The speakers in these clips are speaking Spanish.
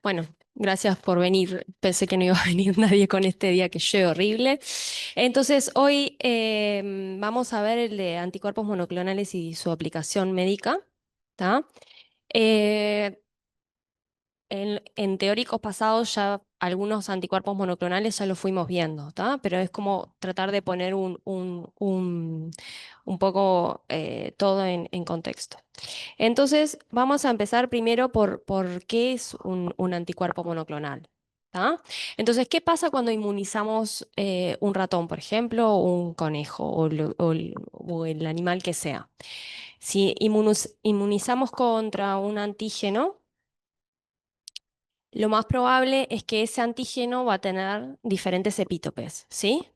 Bueno, gracias por venir. Pensé que no iba a venir nadie con este día que llueve horrible. Entonces, hoy vamos a ver el de anticuerpos monoclonales y su aplicación médica. ¿Tá? Eh, en teóricos pasados ya algunos anticuerpos monoclonales ya lo fuimos viendo, ¿tá? Pero es como tratar de poner un poco todo en contexto. Entonces, vamos a empezar primero por qué es un anticuerpo monoclonal. ¿Tá? Entonces, ¿qué pasa cuando inmunizamos un ratón, por ejemplo, o un conejo o el animal que sea? Si inmunizamos contra un antígeno, lo más probable es que ese antígeno va a tener diferentes epítopes, ¿sí?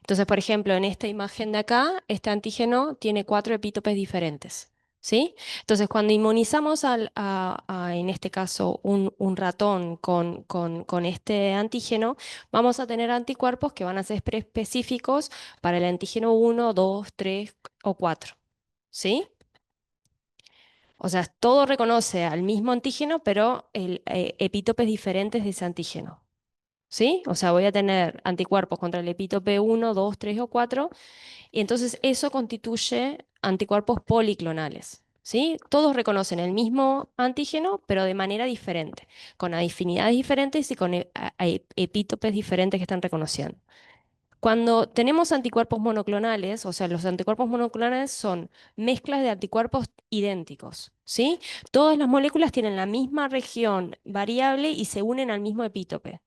Entonces, por ejemplo, en esta imagen de acá, este antígeno tiene 4 epítopes diferentes, ¿sí? Entonces, cuando inmunizamos en este caso, un ratón con este antígeno, vamos a tener anticuerpos que van a ser específicos para el antígeno 1, 2, 3 o 4, ¿sí? O sea, todo reconoce al mismo antígeno, pero epítopes diferentes de ese antígeno. ¿Sí? O sea, voy a tener anticuerpos contra el epítope 1, 2, 3 o 4, y entonces eso constituye anticuerpos policlonales. ¿Sí? Todos reconocen el mismo antígeno, pero de manera diferente, con afinidades diferentes y con epítopes diferentes que están reconociendo. Cuando tenemos anticuerpos monoclonales, o sea, los anticuerpos monoclonales son mezclas de anticuerpos idénticos, ¿sí? Todas las moléculas tienen la misma región variable y se unen al mismo epítope.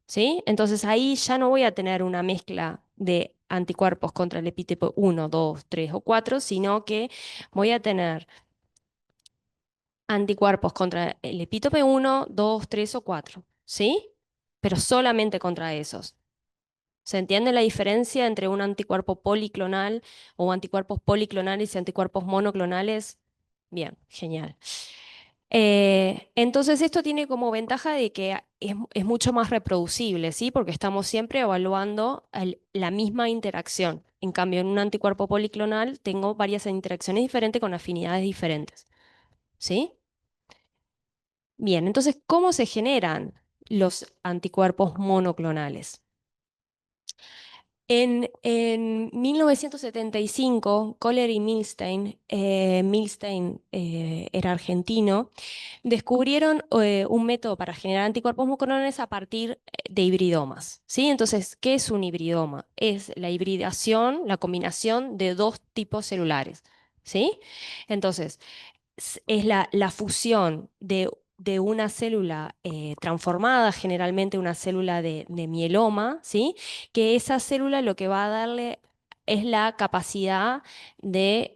¿Sí? Entonces ahí ya no voy a tener una mezcla de anticuerpos contra el epítope 1, 2, 3 o 4, sino que voy a tener anticuerpos contra el epítope 1, 2, 3 o 4, ¿sí? Pero solamente contra esos. ¿Se entiende la diferencia entre un anticuerpo policlonal o anticuerpos policlonales y anticuerpos monoclonales? Bien, genial. Entonces esto tiene como ventaja de que es mucho más reproducible, ¿sí? Porque estamos siempre evaluando la misma interacción. En cambio, en un anticuerpo policlonal tengo varias interacciones diferentes con afinidades diferentes, ¿sí? Bien, entonces, ¿cómo se generan los anticuerpos monoclonales? En 1975, Kohler y Milstein era argentino, descubrieron un método para generar anticuerpos monoclonales a partir de hibridomas, ¿sí? Entonces, ¿qué es un hibridoma? Es la hibridación, la combinación de dos tipos celulares, ¿sí? Entonces, es la fusión de una célula transformada, generalmente una célula de mieloma, ¿sí? Que esa célula lo que va a darle es la capacidad de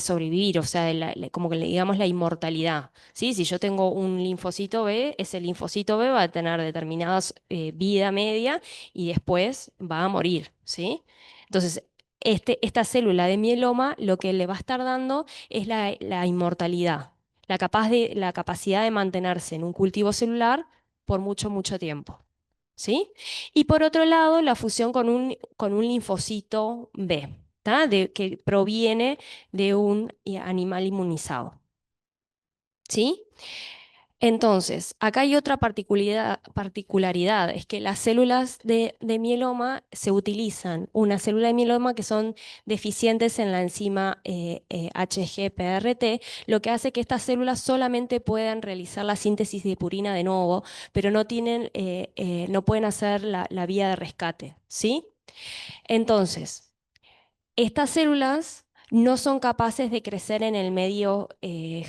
sobrevivir, o sea, como que le digamos la inmortalidad, ¿sí? Si yo tengo un linfocito B, ese linfocito B va a tener determinadas vida media y después va a morir, ¿sí? Entonces, esta célula de mieloma lo que le va a estar dando es la inmortalidad, la capacidad de mantenerse en un cultivo celular por mucho, mucho tiempo. ¿Sí? Y por otro lado, la fusión con un linfocito B, ¿tá? Que proviene de un animal inmunizado. ¿Sí? Entonces, acá hay otra particularidad, es que las células de mieloma se utilizan, una célula de mieloma que son deficientes en la enzima HGPRT, lo que hace que estas células solamente puedan realizar la síntesis de purina de nuevo, pero no pueden hacer la vía de rescate, ¿sí? Entonces, estas células no son capaces de crecer en el medio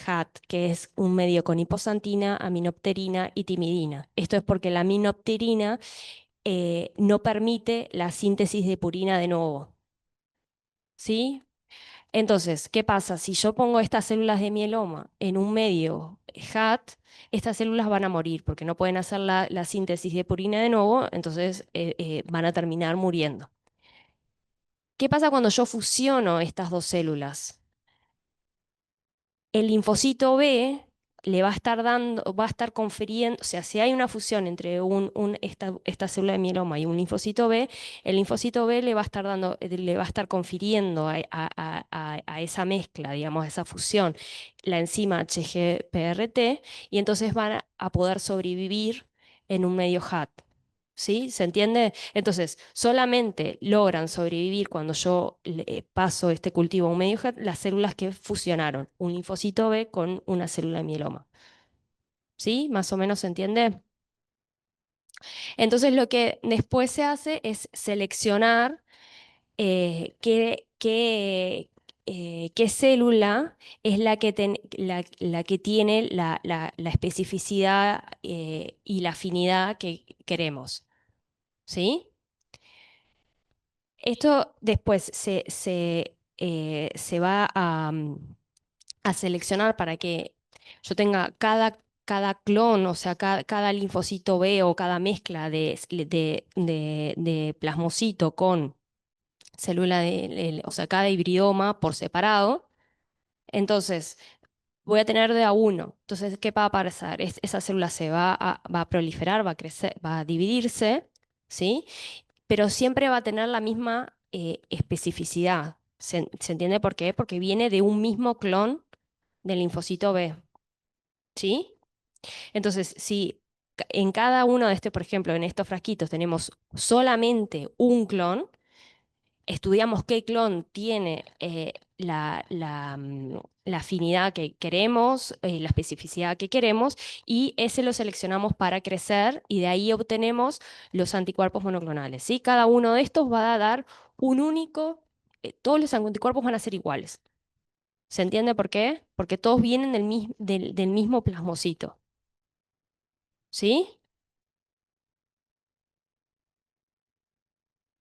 HAT, que es un medio con hiposantina, aminopterina y timidina. Esto es porque la aminopterina no permite la síntesis de purina de nuevo. ¿Sí? Entonces, ¿qué pasa? Si yo pongo estas células de mieloma en un medio HAT, estas células van a morir porque no pueden hacer la síntesis de purina de nuevo, entonces van a terminar muriendo. ¿Qué pasa cuando yo fusiono estas dos células? El linfocito B le va a estar dando, va a estar confiriendo, o sea, si hay una fusión entre esta célula de mieloma y un linfocito B, el linfocito B le va a estar dando, le va a estar confiriendo a esa mezcla, digamos, a esa fusión, la enzima HGPRT, y entonces van a poder sobrevivir en un medio HAT. ¿Sí? ¿Se entiende? Entonces, solamente logran sobrevivir cuando yo paso este cultivo a un medio HAT las células que fusionaron un linfocito B con una célula de mieloma. ¿Sí? ¿Más o menos se entiende? Entonces, lo que después se hace es seleccionar qué célula es la que tiene la especificidad y la afinidad que queremos. ¿Sí? Esto después se va a seleccionar para que yo tenga cada clon, o sea, cada linfocito B o cada mezcla de plasmocito con célula o sea, cada hibridoma por separado. Entonces, voy a tener de a uno. Entonces, ¿qué va a pasar? Esa célula va a proliferar, va a crecer, va a dividirse, ¿sí? Pero siempre va a tener la misma especificidad. ¿Se entiende por qué? Porque viene de un mismo clon del linfocito B, ¿sí? Entonces, si en cada uno de estos, por ejemplo, en estos frasquitos tenemos solamente un clon, estudiamos qué clon tiene la afinidad que queremos, la especificidad que queremos, y ese lo seleccionamos para crecer y de ahí obtenemos los anticuerpos monoclonales, ¿sí? Cada uno de estos va a dar un único, todos los anticuerpos van a ser iguales. ¿Se entiende por qué? Porque todos vienen del mismo plasmocito, ¿sí?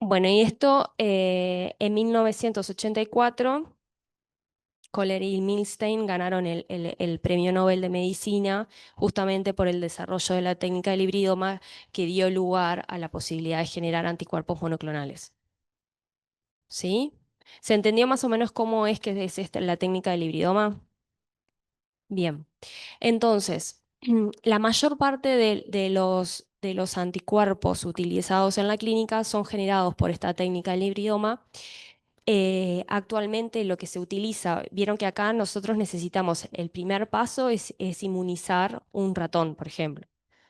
Bueno, y esto en 1984 Kohler y Milstein ganaron el Premio Nobel de Medicina justamente por el desarrollo de la técnica del hibridoma que dio lugar a la posibilidad de generar anticuerpos monoclonales. ¿Sí? ¿Se entendió más o menos cómo es que es la técnica del hibridoma? Bien. Entonces, la mayor parte de los anticuerpos utilizados en la clínica son generados por esta técnica del hibridoma. Actualmente lo que se utiliza, vieron que acá nosotros necesitamos, el primer paso es inmunizar un ratón, por ejemplo.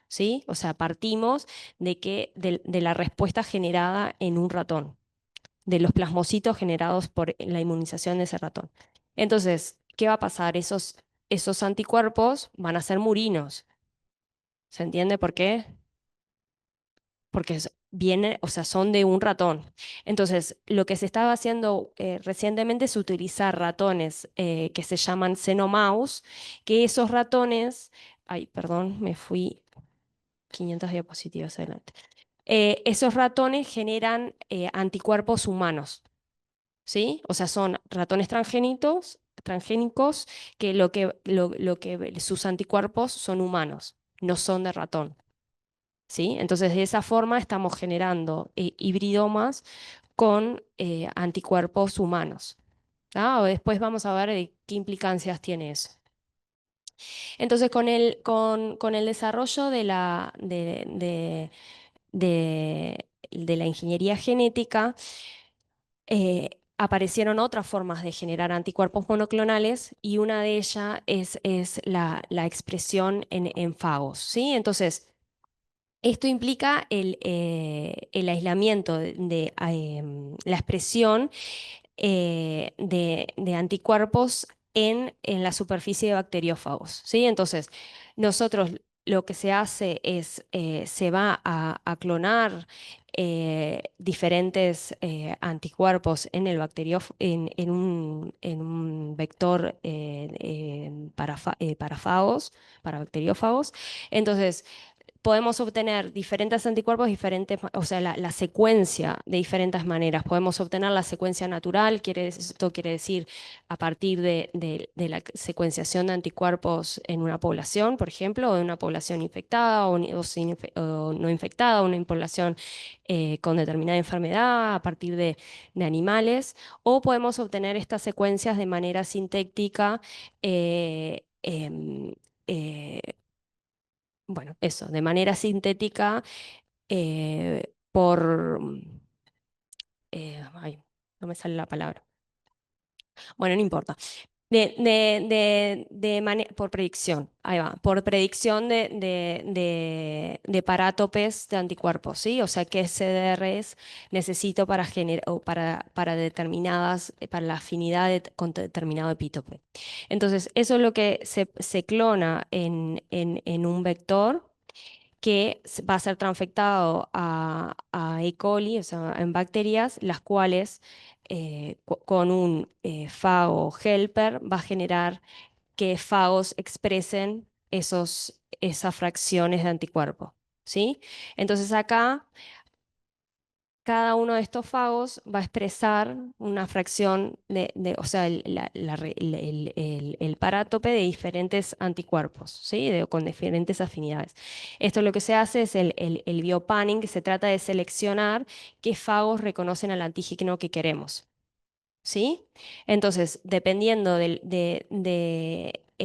¿Sí? O sea, partimos de la respuesta generada en un ratón, de los plasmocitos generados por la inmunización de ese ratón. Entonces, ¿qué va a pasar? Esos anticuerpos van a ser murinos. ¿Se entiende por qué? Porque vienen, o sea, son de un ratón. Entonces, lo que se estaba haciendo recientemente es utilizar ratones que se llaman xenomouse, que esos ratones, ay, perdón, me fui 500 diapositivas adelante. Esos ratones generan anticuerpos humanos, ¿sí? O sea, son ratones transgénicos que lo que sus anticuerpos son humanos, no son de ratón. ¿Sí? Entonces, de esa forma estamos generando hibridomas con anticuerpos humanos. ¿Ah? Después vamos a ver qué implicancias tiene eso. Entonces, con el desarrollo de la ingeniería genética, aparecieron otras formas de generar anticuerpos monoclonales y una de ellas es la expresión en fagos, ¿sí? Entonces, esto implica el aislamiento la expresión de anticuerpos en la superficie de bacteriófagos, ¿sí? Entonces, nosotros lo que se hace es, se va a clonar diferentes anticuerpos en el en un vector para fagos, para bacteriófagos. Entonces, podemos obtener diferentes anticuerpos, o sea, la secuencia de diferentes maneras. Podemos obtener la secuencia natural, esto quiere decir a partir de la secuenciación de anticuerpos en una población, por ejemplo, o en una población infectada o no infectada, una población con determinada enfermedad, a partir de animales, o podemos obtener estas secuencias de manera sintética. eh, bueno, eso, de manera sintética por... ay, no me sale la palabra. Bueno, no importa. Por predicción, ahí va, por predicción de parátopes de anticuerpos, ¿sí? O sea, qué CDRs necesito para generar o para determinadas, para la afinidad con determinado epítope. Entonces, eso es lo que se clona en un vector que va a ser transfectado a E. coli, o sea, en bacterias, las cuales con un fago helper va a generar que fagos expresen esas fracciones de anticuerpo, ¿sí? Entonces acá cada uno de estos fagos va a expresar una fracción o sea, el parátope de diferentes anticuerpos, ¿sí? Con diferentes afinidades. Esto lo que se hace es el biopanning, que se trata de seleccionar qué fagos reconocen al antígeno que queremos, ¿sí? Entonces, dependiendo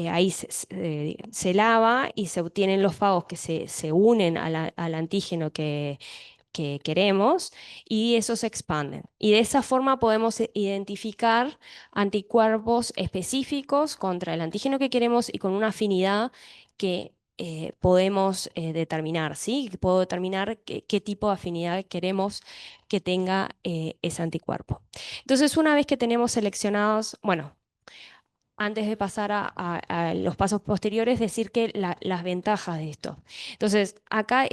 ahí se lava y se obtienen los fagos que se unen al antígeno que queremos y esos se expanden. Y de esa forma podemos identificar anticuerpos específicos contra el antígeno que queremos y con una afinidad que podemos determinar, ¿sí? Puedo determinar qué tipo de afinidad queremos que tenga ese anticuerpo. Entonces, una vez que tenemos seleccionados, bueno, antes de pasar a los pasos posteriores, decir que las ventajas de esto. Entonces, acá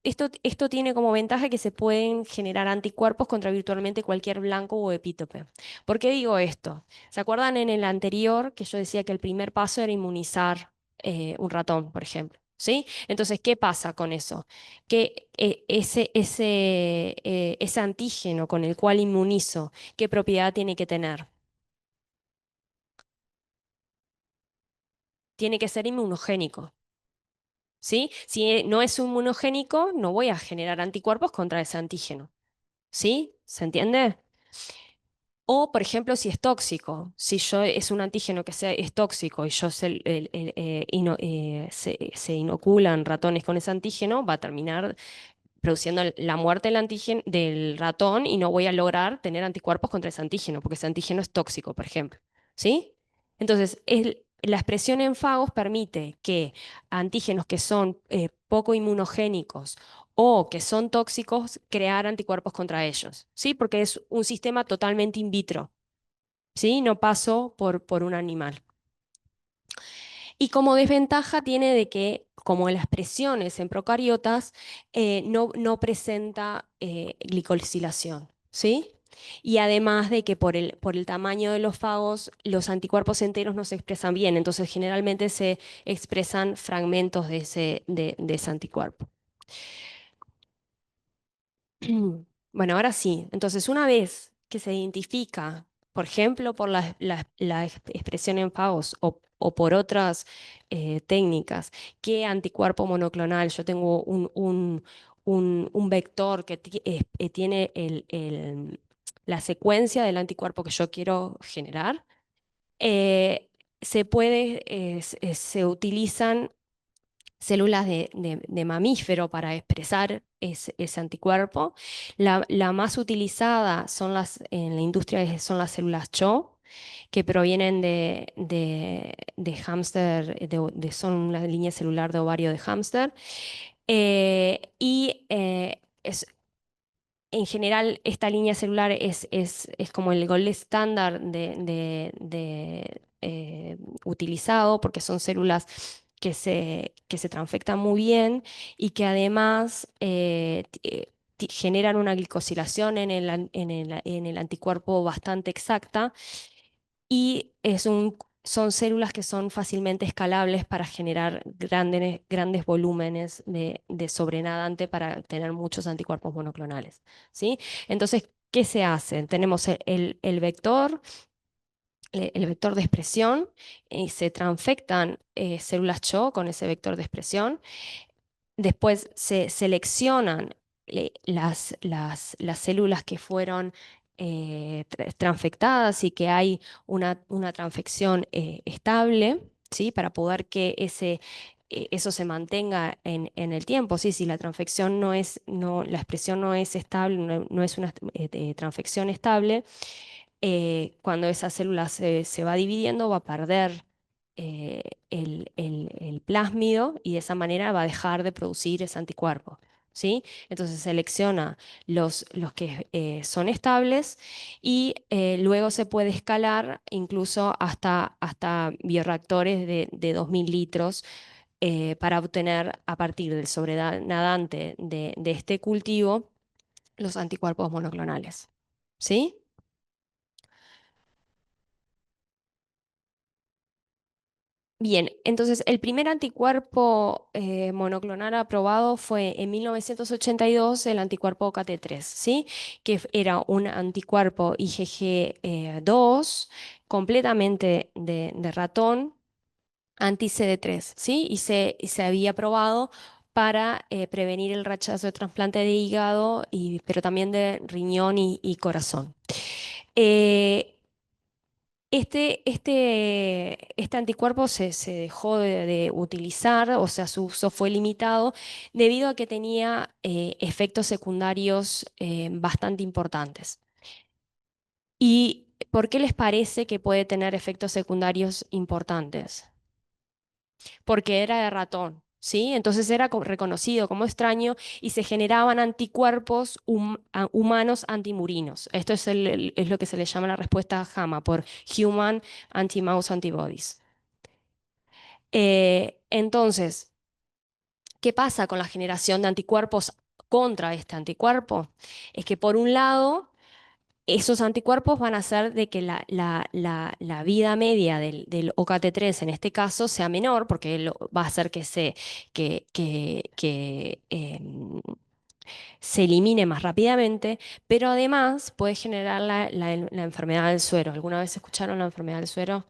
esto tiene como ventaja que se pueden generar anticuerpos contra virtualmente cualquier blanco o epítope. ¿Por qué digo esto? ¿Se acuerdan en el anterior que yo decía que el primer paso era inmunizar un ratón, por ejemplo? ¿Sí? Entonces, ¿qué pasa con eso? Que ese antígeno con el cual inmunizo, ¿qué propiedad tiene que tener? Tiene que ser inmunogénico. ¿Sí? Si no es inmunogénico, no voy a generar anticuerpos contra ese antígeno. ¿Sí? ¿Se entiende? O, por ejemplo, si es tóxico, si yo es un antígeno que es tóxico y yo se inoculan ratones con ese antígeno, va a terminar produciendo la muerte del antígeno del ratón y no voy a lograr tener anticuerpos contra ese antígeno, porque ese antígeno es tóxico, por ejemplo. ¿Sí? Entonces, la expresión en fagos permite que antígenos que son poco inmunogénicos o que son tóxicos, crear anticuerpos contra ellos, ¿sí? Porque es un sistema totalmente in vitro, ¿sí? No paso por un animal. Y como desventaja tiene de que, como en las presiones en procariotas, no presenta glicosilación, ¿sí? Y además de que por el tamaño de los fagos, los anticuerpos enteros no se expresan bien, entonces generalmente se expresan fragmentos de ese anticuerpo. Bueno, ahora sí. Entonces, una vez que se identifica, por ejemplo, por la expresión en FAOS o por otras técnicas, qué anticuerpo monoclonal, yo tengo un vector que tiene la secuencia del anticuerpo que yo quiero generar, eh, se utilizan células de mamífero para expresar ese anticuerpo. La más utilizada en la industria son las células CHO, que provienen de hámster, son una línea celular de ovario de hámster. En general, esta línea celular es como el gold estándar utilizado porque son células que se transfectan muy bien y que además generan una glicosilación en el anticuerpo bastante exacta y son células que son fácilmente escalables para generar grandes volúmenes de sobrenadante para tener muchos anticuerpos monoclonales, ¿sí? Entonces, ¿qué se hace? Tenemos el vector de expresión, se transfectan células CHO con ese vector de expresión. Después se seleccionan las células que fueron transfectadas y que hay una transfección estable. ¿sí? Para poder que eso se mantenga en el tiempo, ¿sí? Si la transfección la expresión no es estable, no es una transfección estable, cuando esa célula se va dividiendo, va a perder el plásmido y de esa manera va a dejar de producir ese anticuerpo. ¿Sí? Entonces selecciona los que son estables y luego se puede escalar incluso hasta bioreactores de 2000 litros para obtener a partir del sobrenadante de este cultivo los anticuerpos monoclonales. ¿Sí? Bien, entonces el primer anticuerpo monoclonal aprobado fue en 1982 el anticuerpo KT3, ¿sí? Era un anticuerpo IgG2 completamente de ratón anti-CD3, ¿sí? Y se había probado para prevenir el rechazo de trasplante de hígado, pero también de riñón y corazón. Eh, este anticuerpo se dejó de utilizar, o sea, su uso fue limitado debido a que tenía efectos secundarios bastante importantes. ¿Y por qué les parece que puede tener efectos secundarios importantes? Porque era de ratón, ¿sí? Entonces era reconocido como extraño y se generaban anticuerpos humanos antimurinos. Esto es lo que se le llama la respuesta JAMA, por Human Anti-Mouse Antibodies. Entonces, ¿qué pasa con la generación de anticuerpos contra este anticuerpo? Es que por un lado, esos anticuerpos van a hacer de que la vida media del OKT3 en este caso sea menor, porque va a hacer que se elimine más rápidamente, pero además puede generar la enfermedad del suero. ¿Alguna vez escucharon la enfermedad del suero?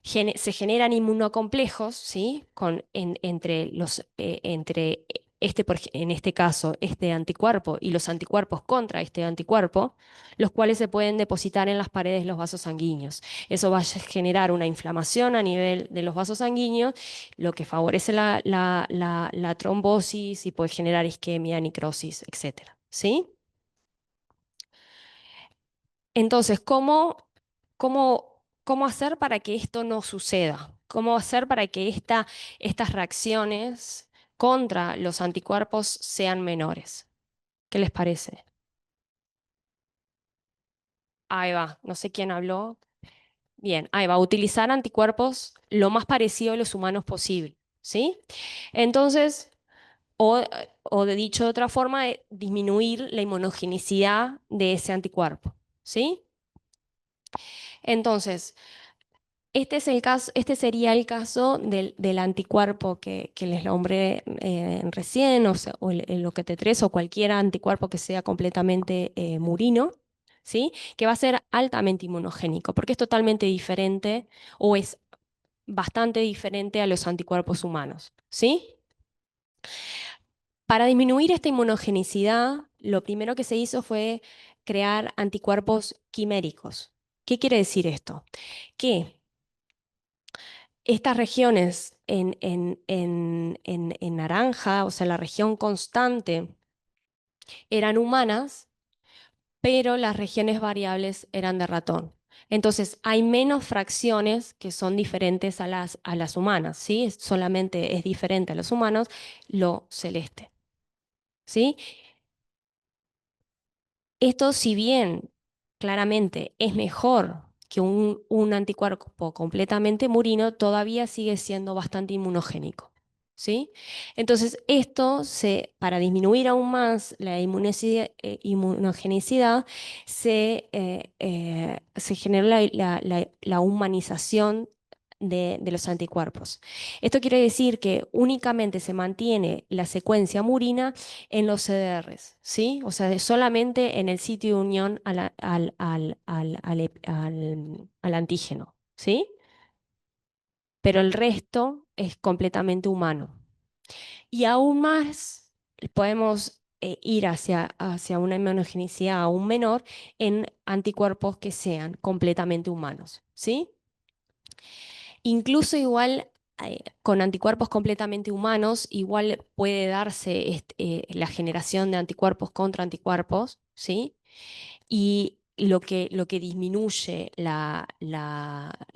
Se generan inmunocomplejos, ¿sí? Entre en este caso, este anticuerpo y los anticuerpos contra este anticuerpo, los cuales se pueden depositar en las paredes de los vasos sanguíneos. Eso va a generar una inflamación a nivel de los vasos sanguíneos, lo que favorece la trombosis y puede generar isquemia, necrosis, etcétera, ¿sí? Entonces, ¿cómo hacer para que esto no suceda? ¿Cómo hacer para que estas reacciones contra los anticuerpos sean menores? ¿Qué les parece? Ahí va, no sé quién habló. Bien, ahí va, utilizar anticuerpos lo más parecido a los humanos posible, ¿sí? Entonces, o de dicho de otra forma, disminuir la inmunogenicidad de ese anticuerpo, ¿sí? Entonces, este sería el caso del anticuerpo que les nombré recién, o sea, o el OCT3 o cualquier anticuerpo que sea completamente murino, ¿sí? Que va a ser altamente inmunogénico, porque es totalmente diferente o es bastante diferente a los anticuerpos humanos, ¿sí? Para disminuir esta inmunogenicidad, lo primero que se hizo fue crear anticuerpos quiméricos. ¿Qué quiere decir esto? Que estas regiones en naranja, o sea, la región constante, eran humanas, pero las regiones variables eran de ratón. Entonces, hay menos fracciones que son diferentes a las humanas, ¿sí? Solamente es diferente a los humanos lo celeste, ¿sí? Esto, si bien claramente es mejor que un anticuerpo completamente murino, todavía sigue siendo bastante inmunogénico, ¿sí? Entonces, para disminuir aún más la inmunogenicidad, se generó la humanización de los anticuerpos. Esto quiere decir que únicamente se mantiene la secuencia murina en los CDRs, ¿sí? O sea, solamente en el sitio de unión al antígeno, ¿sí? Pero el resto es completamente humano. Y aún más podemos ir hacia una inmunogenicidad aún menor en anticuerpos que sean completamente humanos, ¿sí? Incluso igual con anticuerpos completamente humanos, igual puede darse la generación de anticuerpos contra anticuerpos, ¿sí? Y lo que disminuye la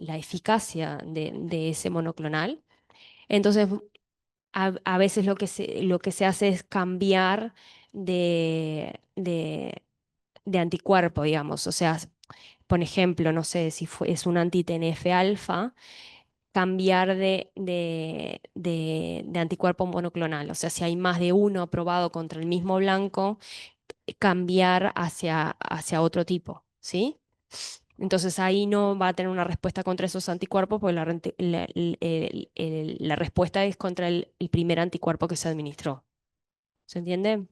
eficacia de ese monoclonal. Entonces, a veces lo que se hace es cambiar de anticuerpo, digamos. O sea, por ejemplo, no sé si es un anti-TNF alfa, cambiar de anticuerpo monoclonal. O sea, si hay más de uno aprobado contra el mismo blanco, cambiar hacia otro tipo, ¿sí? Entonces ahí no va a tener una respuesta contra esos anticuerpos, porque la respuesta es contra el primer anticuerpo que se administró. ¿Se entiende?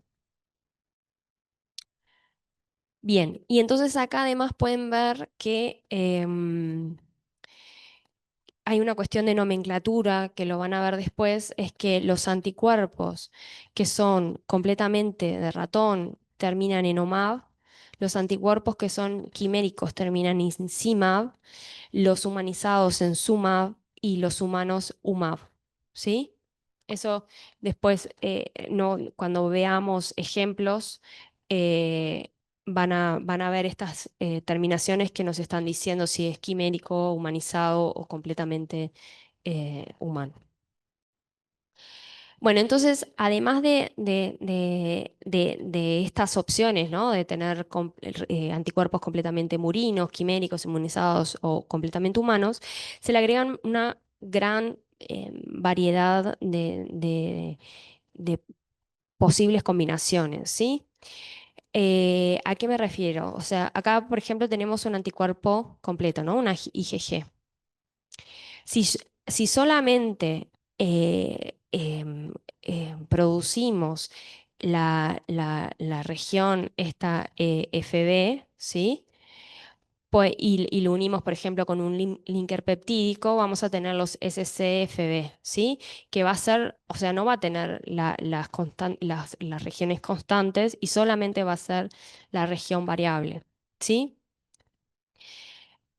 Bien, y entonces acá además pueden ver que hay una cuestión de nomenclatura que lo van a ver después, es que los anticuerpos que son completamente de ratón terminan en OMAV, los anticuerpos que son quiméricos terminan en CIMAV, los humanizados en SUMAV y los humanos UMAV, ¿sí? Eso después, no, cuando veamos ejemplos, eh, van a ver estas terminaciones que nos están diciendo si es quimérico, humanizado o completamente humano. Bueno, entonces, además de estas opciones, ¿no? De tener anticuerpos completamente murinos, quiméricos, inmunizados o completamente humanos, se le agregan una gran variedad de posibles combinaciones, ¿sí? ¿A qué me refiero? O sea, acá, por ejemplo, tenemos un anticuerpo completo, ¿no? Una IgG. Si solamente producimos la región esta FB, ¿sí? Pues, y lo unimos, por ejemplo, con un linker peptídico, vamos a tener los SCFB, ¿sí? Que va a ser, o sea, no va a tener las regiones constantes y solamente va a ser la región variable, ¿sí?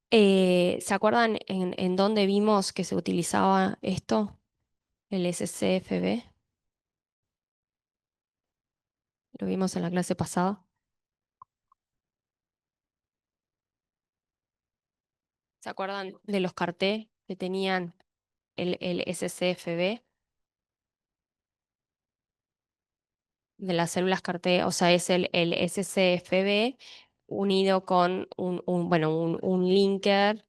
¿Se acuerdan en dónde vimos que se utilizaba esto? El SCFB, lo vimos en la clase pasada. ¿Se acuerdan de los carté que tenían el SCFB de las células carté? O sea, es el SCFB unido con bueno, un linker,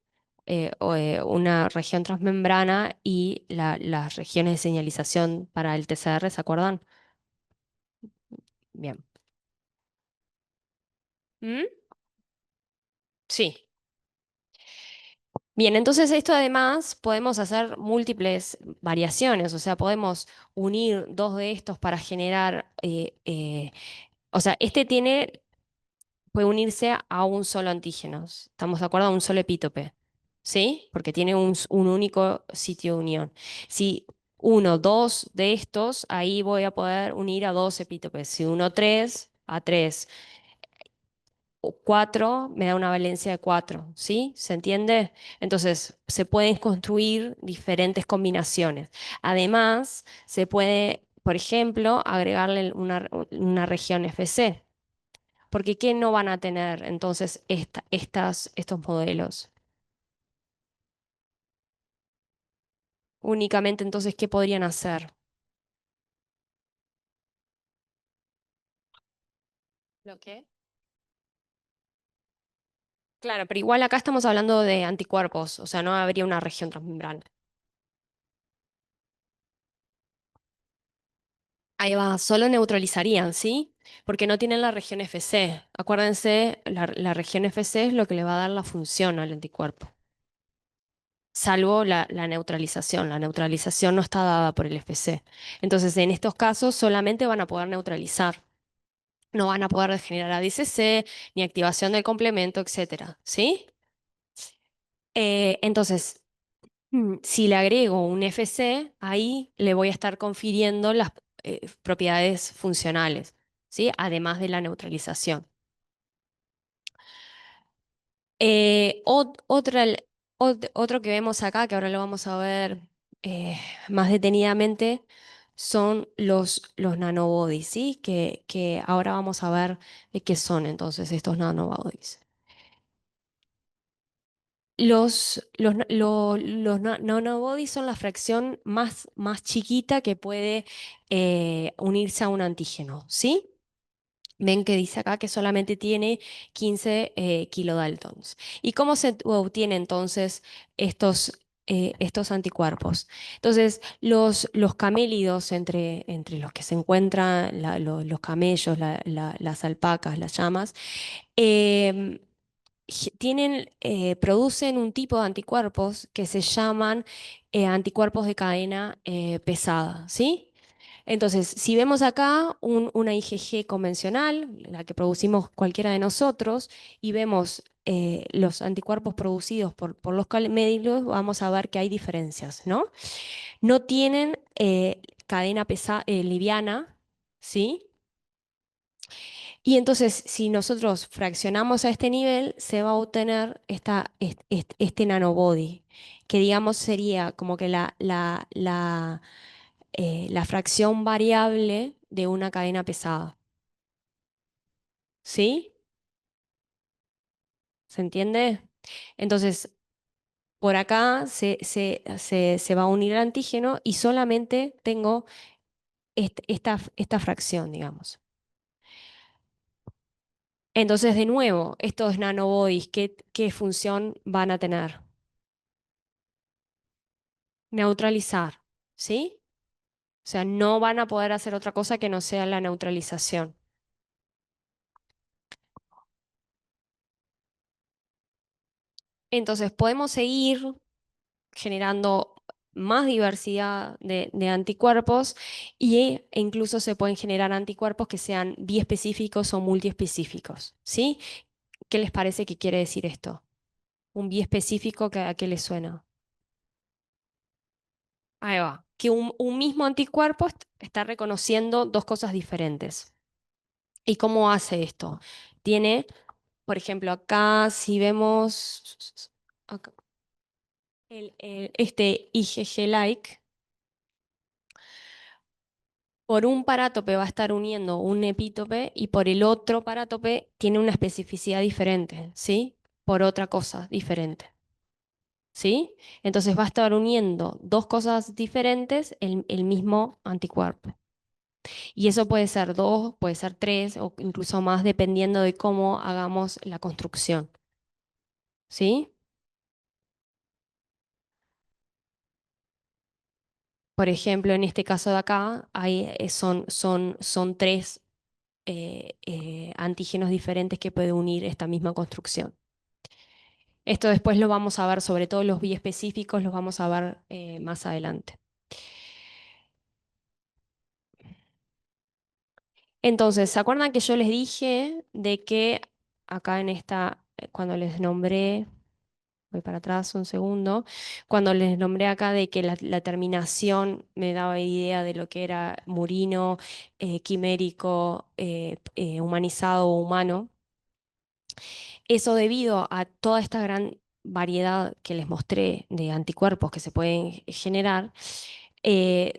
una región transmembrana y las regiones de señalización para el TCR, ¿se acuerdan? Bien. ¿Mm? Sí. Bien, entonces esto además podemos hacer múltiples variaciones, o sea, podemos unir dos de estos para generar, o sea, puede unirse a un solo antígeno, ¿estamos de acuerdo? A un solo epítope, ¿sí? Porque tiene un único sitio de unión. Si uno, dos de estos, ahí voy a poder unir a dos epítopes. Si uno, tres, a tres o 4 me da una valencia de 4, ¿sí? ¿Se entiende? Entonces, se pueden construir diferentes combinaciones. Además, se puede, por ejemplo, agregarle una región FC, porque ¿qué no van a tener entonces estos modelos? Únicamente, entonces, ¿qué podrían hacer? ¿Lo qué? Claro, pero igual acá estamos hablando de anticuerpos, o sea, no habría una región transmembrana. Ahí va, solo neutralizarían, ¿sí? Porque no tienen la región FC. Acuérdense, la región FC es lo que le va a dar la función al anticuerpo, salvo la neutralización. La neutralización no está dada por el FC. Entonces, en estos casos solamente van a poder neutralizar. No van a poder generar ADCC, ni activación del complemento, etcétera, ¿sí? Entonces, si le agrego un FC, ahí le voy a estar confiriendo las propiedades funcionales, ¿sí? Además de la neutralización. Otra. Otro que vemos acá, que ahora lo vamos a ver eh, más detenidamente, son los nanobodies, ¿sí? Que ahora vamos a ver de qué son entonces estos nanobodies. Nanobodies son la fracción más chiquita que puede unirse a un antígeno, ¿sí? Ven que dice acá que solamente tiene 15 kilodaltons. ¿Y cómo se obtienen entonces estos anticuerpos? Entonces, los camélidos, entre los que se encuentran los camellos, las alpacas, las llamas, em, producen un tipo de anticuerpos que se llaman anticuerpos de cadena pesada, ¿sí? Entonces, si vemos acá una IgG convencional, la que producimos cualquiera de nosotros, y vemos los anticuerpos producidos por los camélidos, vamos a ver que hay diferencias, ¿no? No tienen cadena liviana, ¿sí? Y entonces, si nosotros fraccionamos a este nivel, se va a obtener este nanobody, que digamos sería como que la fracción variable de una cadena pesada. ¿Sí? ¿Se entiende? Entonces, por acá se va a unir el antígeno y solamente tengo esta fracción, digamos. Entonces, de nuevo, estos nanobodies, ¿qué función van a tener? Neutralizar, ¿sí? O sea, no van a poder hacer otra cosa que no sea la neutralización. Entonces, podemos seguir generando más diversidad de anticuerpos e incluso se pueden generar anticuerpos que sean biespecíficos o multiespecíficos, ¿sí? ¿Qué les parece que quiere decir esto? Un biespecífico, ¿a qué le suena? Ahí va. Que un mismo anticuerpo está reconociendo dos cosas diferentes. ¿Y cómo hace esto? Tiene, por ejemplo, acá si vemos acá, este IgG-like, por un parátope va a estar uniendo un epítope y por el otro parátope tiene una especificidad diferente, ¿sí? Por otra cosa diferente, ¿sí? Entonces va a estar uniendo dos cosas diferentes el mismo anticuerpo. Y eso puede ser dos, puede ser tres o incluso más dependiendo de cómo hagamos la construcción, ¿sí? Por ejemplo, en este caso de acá son tres antígenos diferentes que puede unir esta misma construcción. Esto después lo vamos a ver, sobre todo los biespecíficos, los vamos a ver más adelante. Entonces, ¿se acuerdan que yo les dije de que acá en esta, cuando les nombré, voy para atrás un segundo, cuando les nombré acá de que la terminación me daba idea de lo que era murino, quimérico, humanizado o humano? Eso debido a toda esta gran variedad que les mostré de anticuerpos que se pueden generar,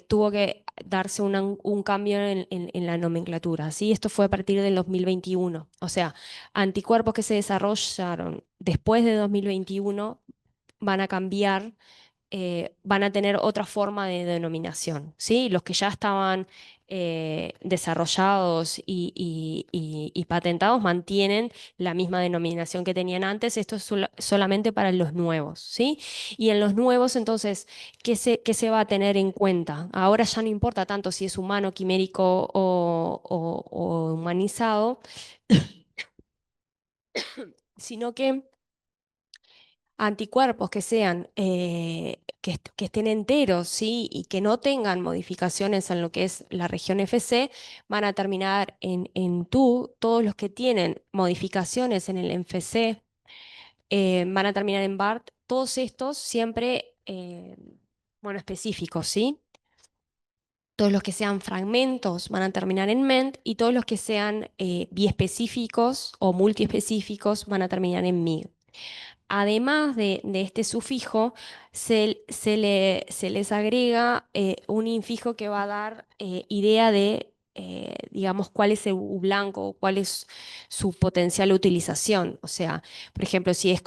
tuvo que darse un cambio en la nomenclatura, ¿sí? Esto fue a partir del 2021. O sea, anticuerpos que se desarrollaron después de 2021 van a cambiar, van a tener otra forma de denominación, ¿sí? Los que ya estaban desarrollados y patentados mantienen la misma denominación que tenían antes. Esto es solamente para los nuevos, ¿sí? Y en los nuevos, entonces, ¿qué se va a tener en cuenta? Ahora ya no importa tanto si es humano, quimérico o humanizado, sino que anticuerpos que sean, que estén enteros, ¿sí? Y que no tengan modificaciones en lo que es la región FC, van a terminar en TU. Todos los que tienen modificaciones en el FC van a terminar en BART. Todos estos siempre, bueno, específicos, ¿sí? Todos los que sean fragmentos van a terminar en MENT y todos los que sean biespecíficos o multiespecíficos van a terminar en MIG. además de este sufijo, se les agrega un infijo que va a dar idea de, digamos, cuál es el U blanco o cuál es su potencial utilización. O sea, por ejemplo, si es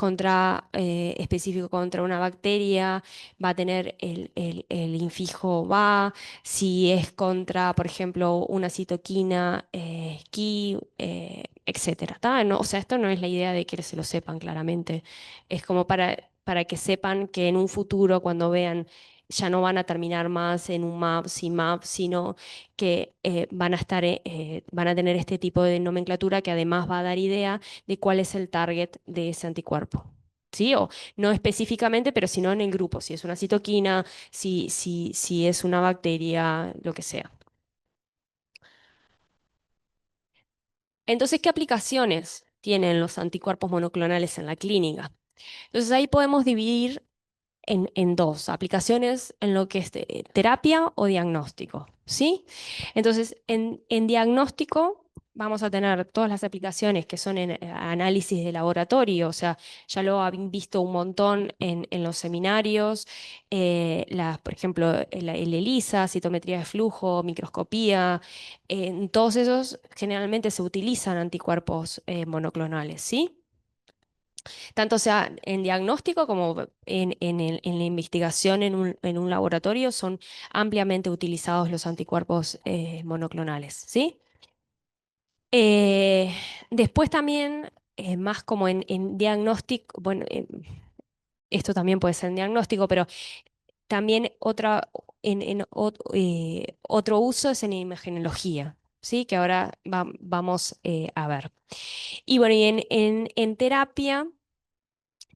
específico contra una bacteria, va a tener el infijo va. Si es contra, por ejemplo, una citoquina, Ki, etcétera. ¿Tá? No, o sea, esto no es la idea de que se lo sepan claramente. Es como para que sepan que en un futuro, cuando vean, ya no van a terminar más en un map, sin map, sino que van a tener este tipo de nomenclatura que además va a dar idea de cuál es el target de ese anticuerpo. ¿Sí? O no específicamente, pero sino en el grupo, si es una citoquina, si es una bacteria, lo que sea. Entonces, ¿qué aplicaciones tienen los anticuerpos monoclonales en la clínica? Entonces ahí podemos dividir en dos aplicaciones en lo que es terapia o diagnóstico, ¿sí? Entonces, en diagnóstico vamos a tener todas las aplicaciones que son en análisis de laboratorio, o sea, ya lo han visto un montón en los seminarios, por ejemplo, el ELISA, citometría de flujo, microscopía, en todos esos generalmente se utilizan anticuerpos monoclonales, ¿sí? Tanto sea en diagnóstico como en la investigación en un laboratorio, son ampliamente utilizados los anticuerpos monoclonales, ¿sí? Eh, Después también, más como en diagnóstico, bueno, esto también puede ser en diagnóstico, pero también otro uso es en imagenología, ¿sí? Que ahora vamos a ver. Y bueno, y en terapia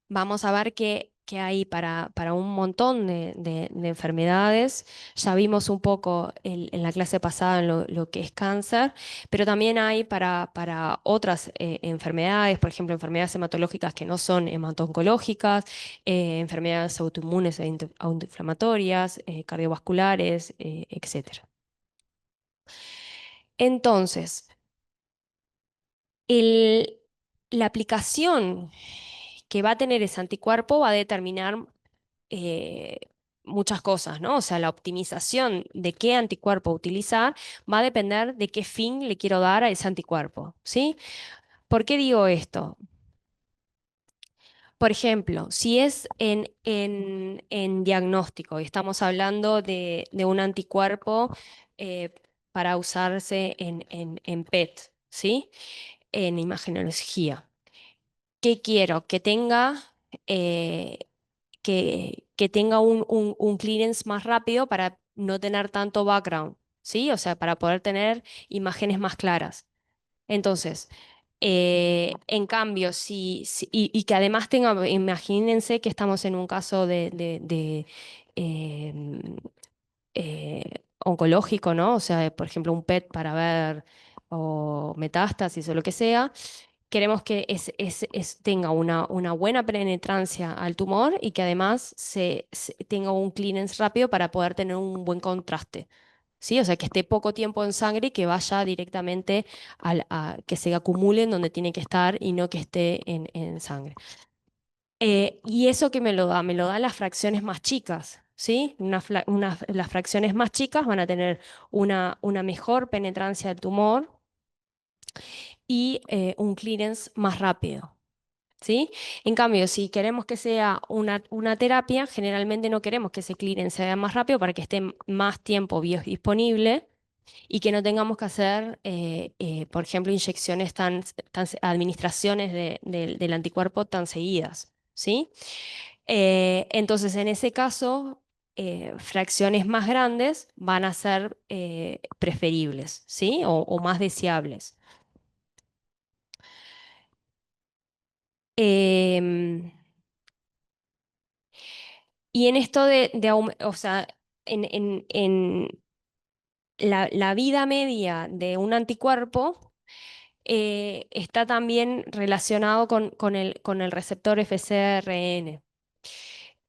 vamos a ver que hay para un montón de enfermedades. Ya vimos un poco en la clase pasada en lo que es cáncer, pero también hay para otras enfermedades, por ejemplo, enfermedades hematológicas que no son hemato-oncológicas, enfermedades autoinmunes e autoinflamatorias, cardiovasculares, etcétera. Entonces, el- la aplicación que va a tener ese anticuerpo va a determinar eh, muchas cosas, ¿no? O sea, la optimización de qué anticuerpo utilizar va a depender de qué fin le quiero dar a ese anticuerpo, ¿sí? ¿Por qué digo esto? Por ejemplo, si es en diagnóstico y estamos hablando de un anticuerpo eh, para usarse en PET, ¿sí? En imagenología. ¿Qué quiero? Eh, que tenga un clearance más rápido para no tener tanto background, ¿sí? O sea, para poder tener imágenes más claras. Entonces, en cambio, y que además tenga, imagínense que estamos en un caso de, em, oncológico, ¿no? O sea, por ejemplo, un PET para ver o metástasis o lo que sea. Queremos que tenga una buena penetrancia al tumor y que además tenga un clearance rápido para poder tener un buen contraste. ¿Sí? O sea, que esté poco tiempo en sangre y que vaya directamente que se acumule en donde tiene que estar y no que esté en sangre. ¿Y eso que me lo da? Me lo dan las fracciones más chicas, ¿sí? Las fracciones más chicas van a tener una mejor penetrancia del tumor y un clearance más rápido, ¿sí? En cambio, si queremos que sea una terapia, generalmente no queremos que ese clearance sea más rápido para que esté más tiempo biodisponible y que no tengamos que hacer, por ejemplo, inyecciones administraciones del anticuerpo tan seguidas, ¿sí? Entonces, en ese caso, fracciones más grandes van a ser preferibles, ¿sí? O más deseables. Em, y en esto o sea, en la vida media de un anticuerpo está también relacionado con el receptor FcRn.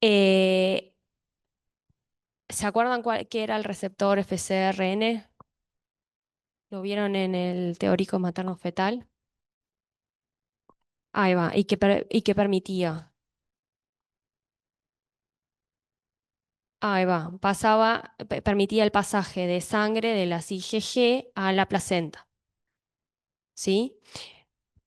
Eh, ¿Se acuerdan qué era el receptor FcRn? ¿Lo vieron en el teórico materno-fetal? Ahí va. ¿Y qué permitía? ahí va, permitía el pasaje de sangre de las IgG a la placenta, ¿sí?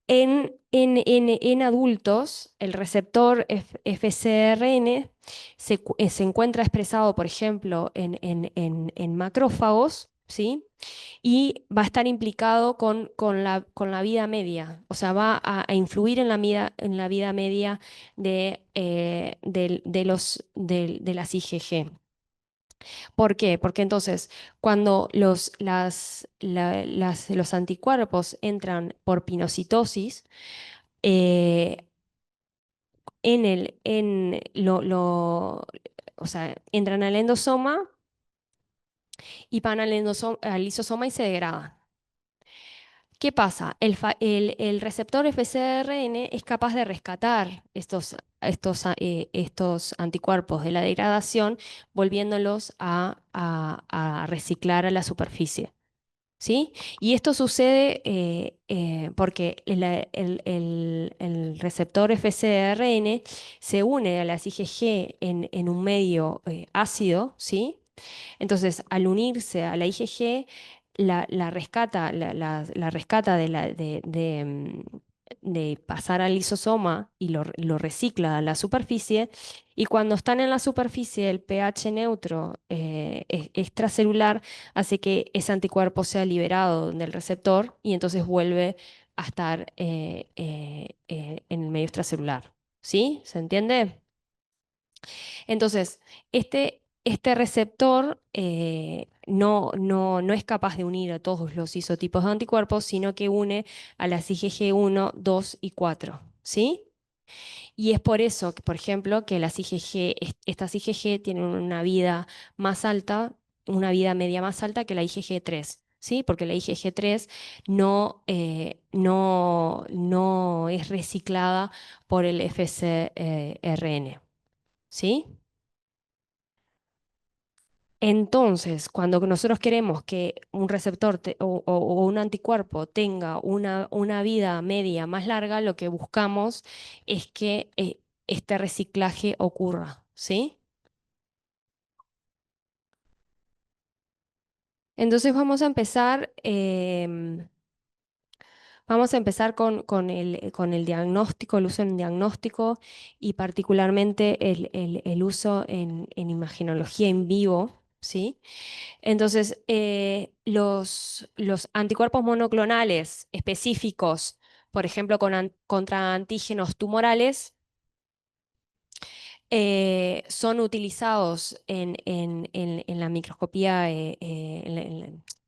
En adultos, el receptor FcRn se encuentra expresado, por ejemplo, en macrófagos, ¿sí? Y va a estar implicado con la vida media, o sea, va a influir en la vida media de las IgG. ¿Por qué? Porque entonces, cuando los anticuerpos entran por pinocitosis, eh, o sea, entran al endosoma y van al lisosoma y se degradan. ¿Qué pasa? El receptor FcRn es capaz de rescatar estos anticuerpos de la degradación, volviéndolos a reciclar a la superficie. ¿Sí? Y esto sucede porque el receptor FcRn se une a las IgG en un medio ácido, ¿sí? Entonces, al unirse a la IgG, la rescata, la rescata de pasar al lisosoma y lo recicla a la superficie. Y cuando están en la superficie, el pH neutro extracelular hace que ese anticuerpo sea liberado del receptor y entonces vuelve a estar en el medio extracelular. ¿Sí? ¿Se entiende? Entonces, este receptor no es capaz de unir a todos los isotipos de anticuerpos, sino que une a las IgG1, 2 y 4, ¿sí? Y es por eso, que, por ejemplo, que estas IgG tienen una vida más alta, una vida media más alta que la IgG3, ¿sí? Porque la IgG3 no es reciclada por el FcRn, ¿sí? Entonces, cuando nosotros queremos que un receptor o un anticuerpo tenga una vida media más larga, lo que buscamos es que este reciclaje ocurra, ¿sí? Entonces vamos a empezar con el diagnóstico, el uso en diagnóstico y particularmente el uso en imagenología en vivo, ¿sí? Entonces, los anticuerpos monoclonales específicos, por ejemplo, contra antígenos tumorales, son utilizados en la microscopía,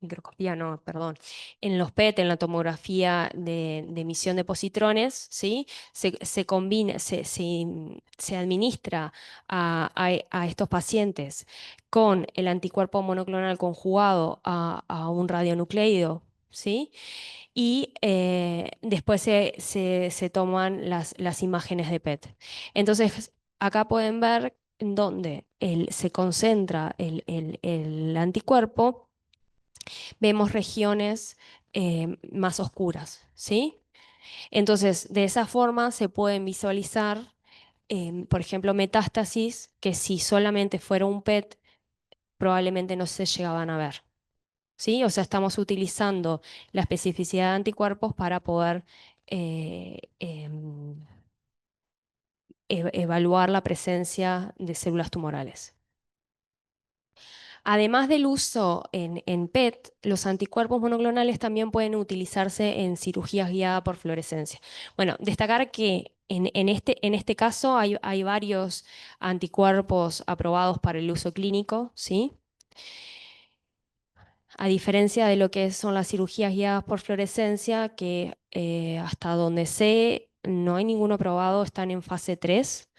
microscopía no, perdón, en los PET, en la tomografía de emisión de positrones, ¿sí? Se combina, se administra a estos pacientes con el anticuerpo monoclonal conjugado a un radionucleido, ¿sí? Y después se toman las imágenes de PET. Entonces, acá pueden ver en dónde se concentra el anticuerpo, vemos regiones más oscuras, ¿sí? Entonces, de esa forma se pueden visualizar, por ejemplo, metástasis que si solamente fuera un PET, probablemente no se llegaban a ver. ¿Sí? O sea, estamos utilizando la especificidad de anticuerpos para poder evaluar la presencia de células tumorales. Además del uso en PET, los anticuerpos monoclonales también pueden utilizarse en cirugías guiadas por fluorescencia. Bueno, destacar que en este caso hay varios anticuerpos aprobados para el uso clínico, ¿sí? A diferencia de lo que son las cirugías guiadas por fluorescencia, que hasta donde sé no hay ninguno aprobado, están en fase 3.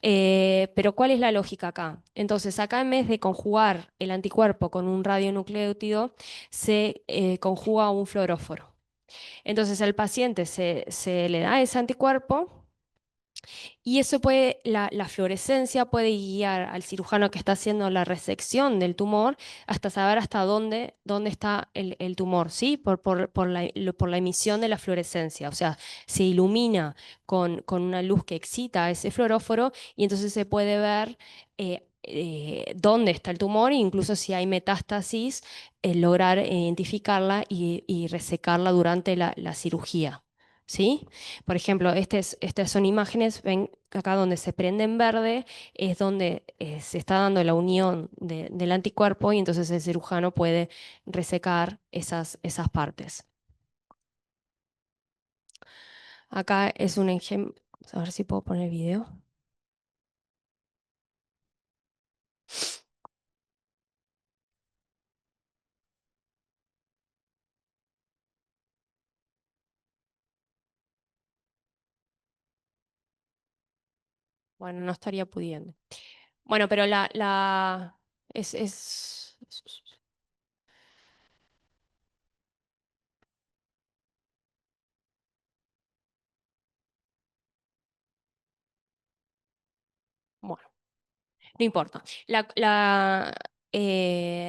Pero ¿cuál es la lógica acá? Entonces, acá en vez de conjugar el anticuerpo con un radionucleótido, se conjuga un fluoróforo. Entonces, al paciente se le da ese anticuerpo y la fluorescencia puede guiar al cirujano que está haciendo la resección del tumor hasta saber hasta dónde está el tumor, ¿sí? Por la emisión de la fluorescencia. O sea, se ilumina con una luz que excita a ese fluoróforo y entonces se puede ver dónde está el tumor, e incluso si hay metástasis, lograr identificarla y resecarla durante la cirugía. ¿Sí? Por ejemplo, estas son imágenes, ven acá donde se prende en verde, es donde se está dando la unión del anticuerpo y entonces el cirujano puede resecar esas partes. Acá es un ejemplo, a ver si puedo poner video. Bueno, no estaría pudiendo. Bueno, pero es- bueno, no importa.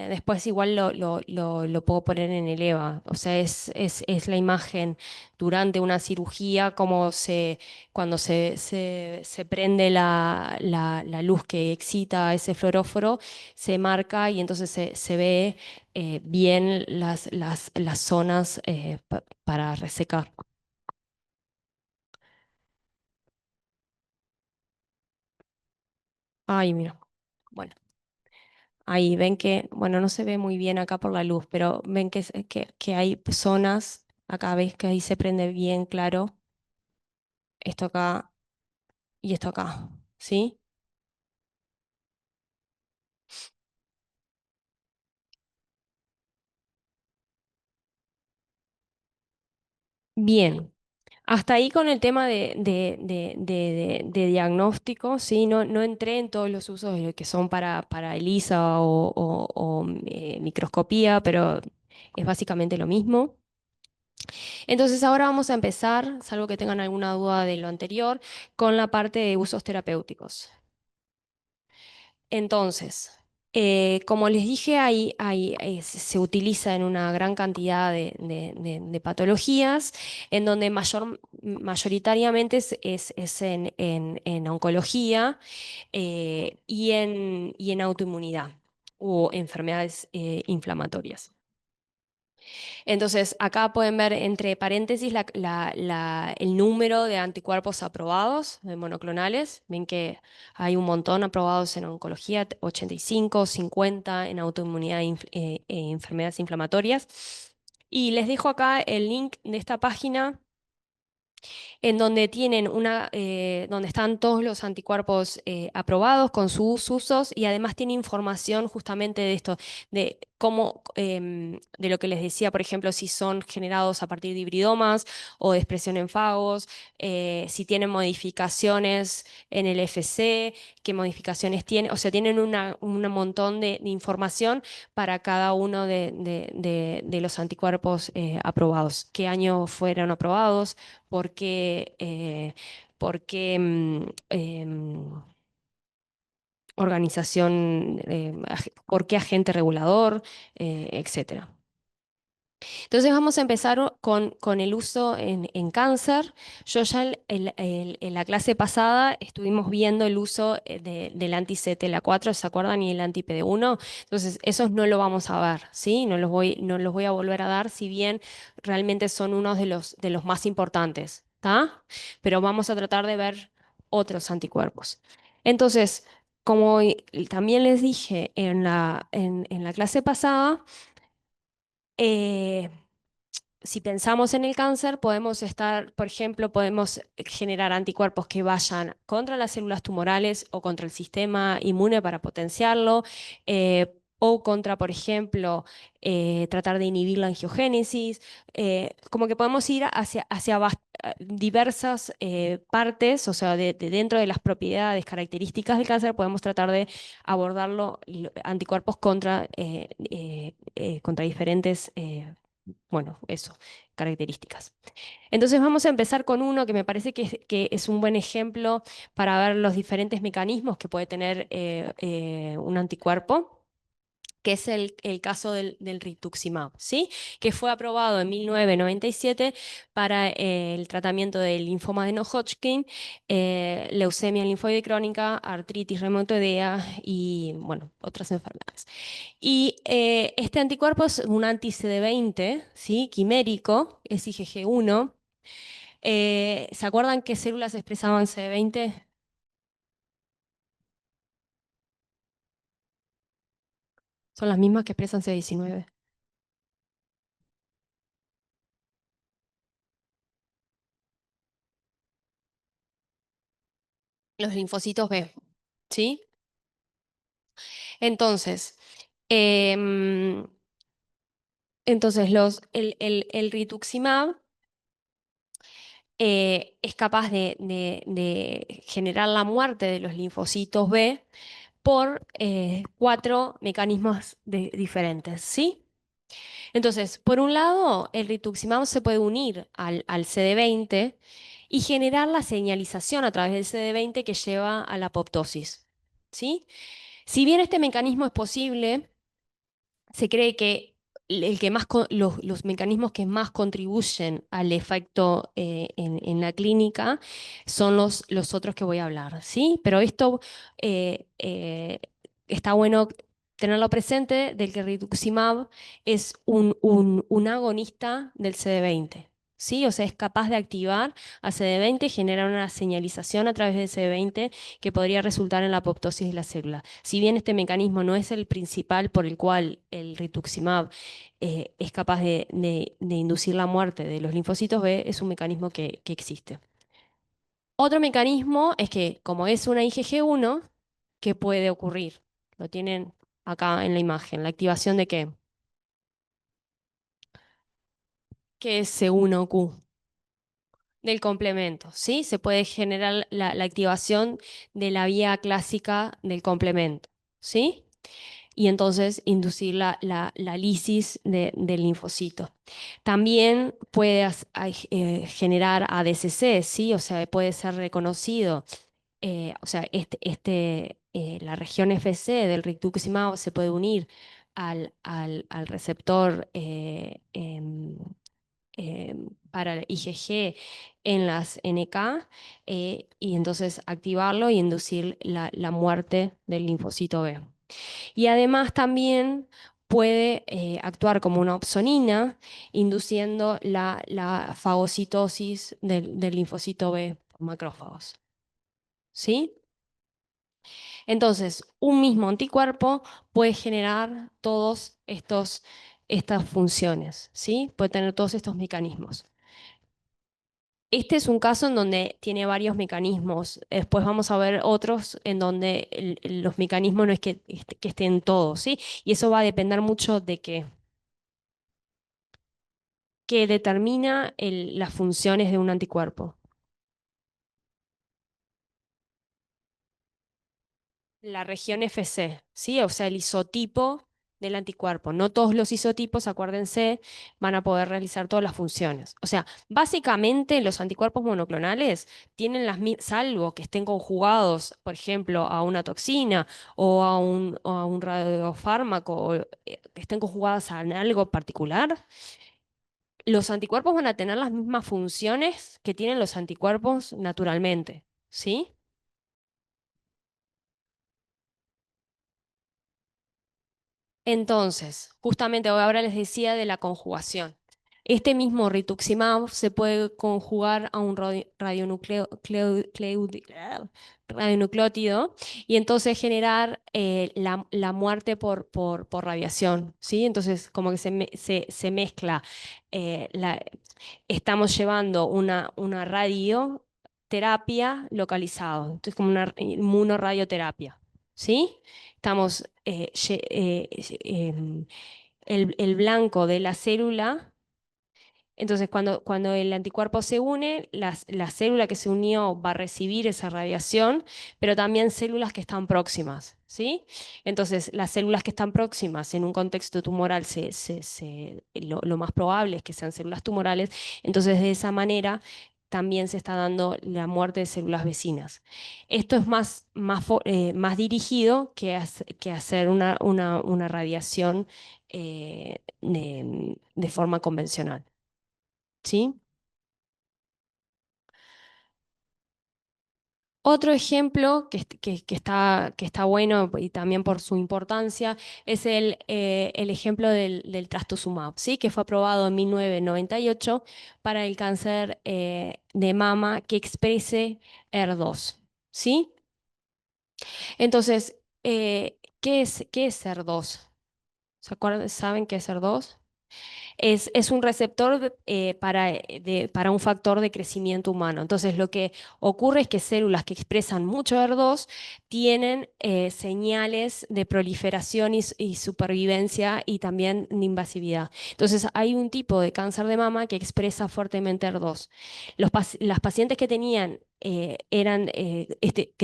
Después igual lo puedo poner en el EVA. O sea, es la imagen durante una cirugía, cuando se prende la luz que excita ese fluoróforo, se marca y entonces se ve bien las zonas para resecar. Ay, mira. Bueno. Ahí ven que, bueno, no se ve muy bien acá por la luz, pero ven que hay zonas, acá ves que ahí se prende bien claro esto acá y esto acá, ¿sí? Bien, hasta ahí con el tema de diagnóstico, ¿sí? No entré en todos los usos que son para ELISA o microscopía, pero es básicamente lo mismo. Entonces ahora vamos a empezar, salvo que tengan alguna duda de lo anterior, con la parte de usos terapéuticos. Entonces, como les dije, se utiliza en una gran cantidad de patologías, en donde mayoritariamente es en oncología y en autoinmunidad o enfermedades inflamatorias. Entonces, acá pueden ver entre paréntesis el número de anticuerpos aprobados, de monoclonales. Ven que hay un montón aprobados en oncología, 85, 50 en autoinmunidad e enfermedades inflamatorias. Y les dejo acá el link de esta página en donde donde están todos los anticuerpos aprobados con sus usos y además tiene información justamente de esto, de cómo, de lo que les decía, por ejemplo, si son generados a partir de hibridomas o de expresión en fagos, si tienen modificaciones en el FC, qué modificaciones tiene, o sea, tienen un montón de información para cada uno de los anticuerpos aprobados, qué año fueron aprobados, porque, porque organización, por qué agente regulador, etcétera. Entonces vamos a empezar con el uso en cáncer. Yo ya en la clase pasada estuvimos viendo el uso del anti-CTLA4, ¿se acuerdan? Y el anti-PD1. Entonces esos no lo vamos a ver, ¿sí? No los voy a volver a dar, si bien realmente son unos de los más importantes, ¿está? Pero vamos a tratar de ver otros anticuerpos. Entonces, como también les dije en la clase pasada, eh, si pensamos en el cáncer, podemos estar, por ejemplo, podemos generar anticuerpos que vayan contra las células tumorales o contra el sistema inmune para potenciarlo, o contra, por ejemplo, tratar de inhibir la angiogénesis. Como que podemos ir hacia diversas partes, o sea, de dentro de las propiedades características del cáncer, podemos tratar de abordarlo, anticuerpos contra diferentes bueno, eso, características. Entonces vamos a empezar con uno que me parece que es un buen ejemplo para ver los diferentes mecanismos que puede tener un anticuerpo, que es el caso del rituximab, ¿sí? Que fue aprobado en 1997 para el tratamiento del linfoma de No-Hodgkin, leucemia linfoide crónica, artritis reumatoidea y, bueno, otras enfermedades. Y este anticuerpo es un anti-CD20, ¿sí? Quimérico, es IgG1. ¿Se acuerdan qué células expresaban CD20? Son las mismas que expresan CD19. Los linfocitos B, ¿sí? Entonces, em, el rituximab es capaz de generar la muerte de los linfocitos B por cuatro mecanismos diferentes, ¿sí? Entonces, por un lado, el rituximab se puede unir al CD20 y generar la señalización a través del CD20 que lleva a la apoptosis, ¿sí? Si bien este mecanismo es posible, se cree que los mecanismos que más contribuyen al efecto en la clínica son los otros que voy a hablar, ¿sí? Pero esto está bueno tenerlo presente del que rituximab es un agonista del CD20. ¿Sí? O sea, es capaz de activar a CD20, generar una señalización a través de CD20 que podría resultar en la apoptosis de la célula. Si bien este mecanismo no es el principal por el cual el rituximab es capaz de inducir la muerte de los linfocitos B, es un mecanismo que existe. Otro mecanismo es que, como es una IgG1, ¿qué puede ocurrir? Lo tienen acá en la imagen. ¿La activación de qué? ¿Qué es C1Q? Del complemento, ¿sí? Se puede generar la activación de la vía clásica del complemento, ¿sí? Y entonces inducir la lisis del linfocito. También puede generar ADCC, ¿sí? O sea, puede ser reconocido. O sea, la región FC del rituximab se puede unir al receptor para el IgG en las NK y entonces activarlo y inducir la muerte del linfocito B. Y además también puede actuar como una opsonina, induciendo la fagocitosis del linfocito B por macrófagos. ¿Sí? Entonces, un mismo anticuerpo puede generar estas funciones, ¿sí? Puede tener todos estos mecanismos. Este es un caso en donde tiene varios mecanismos. Después vamos a ver otros en donde los mecanismos no es que estén todos, ¿sí? Y eso va a depender mucho de qué determina las funciones de un anticuerpo. La región FC, ¿sí? O sea, el isotipo del anticuerpo. No todos los isotipos, acuérdense, van a poder realizar todas las funciones. O sea, básicamente los anticuerpos monoclonales tienen salvo que estén conjugados, por ejemplo, a una toxina o a un radiofármaco, que estén conjugadas a algo particular, los anticuerpos van a tener las mismas funciones que tienen los anticuerpos naturalmente, ¿sí? Entonces, justamente ahora les decía de la conjugación. Este mismo rituximab se puede conjugar a un radionucleótido y entonces generar la muerte por radiación, ¿sí? Entonces, como que se mezcla. Estamos llevando una radioterapia localizada, entonces como una inmunoradioterapia, ¿sí? Estamos el blanco de la célula. Entonces, cuando el anticuerpo se une, la célula que se unió va a recibir esa radiación, pero también células que están próximas, ¿sí? Entonces, las células que están próximas en un contexto tumoral, lo más probable es que sean células tumorales. Entonces, de esa manera, también se está dando la muerte de células vecinas. Esto es más dirigido que hacer una radiación de forma convencional. ¿Sí? Otro ejemplo que está bueno y también por su importancia es el ejemplo del trastuzumab, ¿sí? Que fue aprobado en 1998 para el cáncer de mama que exprese ER2. ¿Sí? Entonces, qué es ER2? ¿Saben qué es ER2? Es un receptor para un factor de crecimiento humano. Entonces, lo que ocurre es que células que expresan mucho ER2 tienen señales de proliferación y supervivencia y también de invasividad. Entonces, hay un tipo de cáncer de mama que expresa fuertemente ER2. Las pacientes que tenían que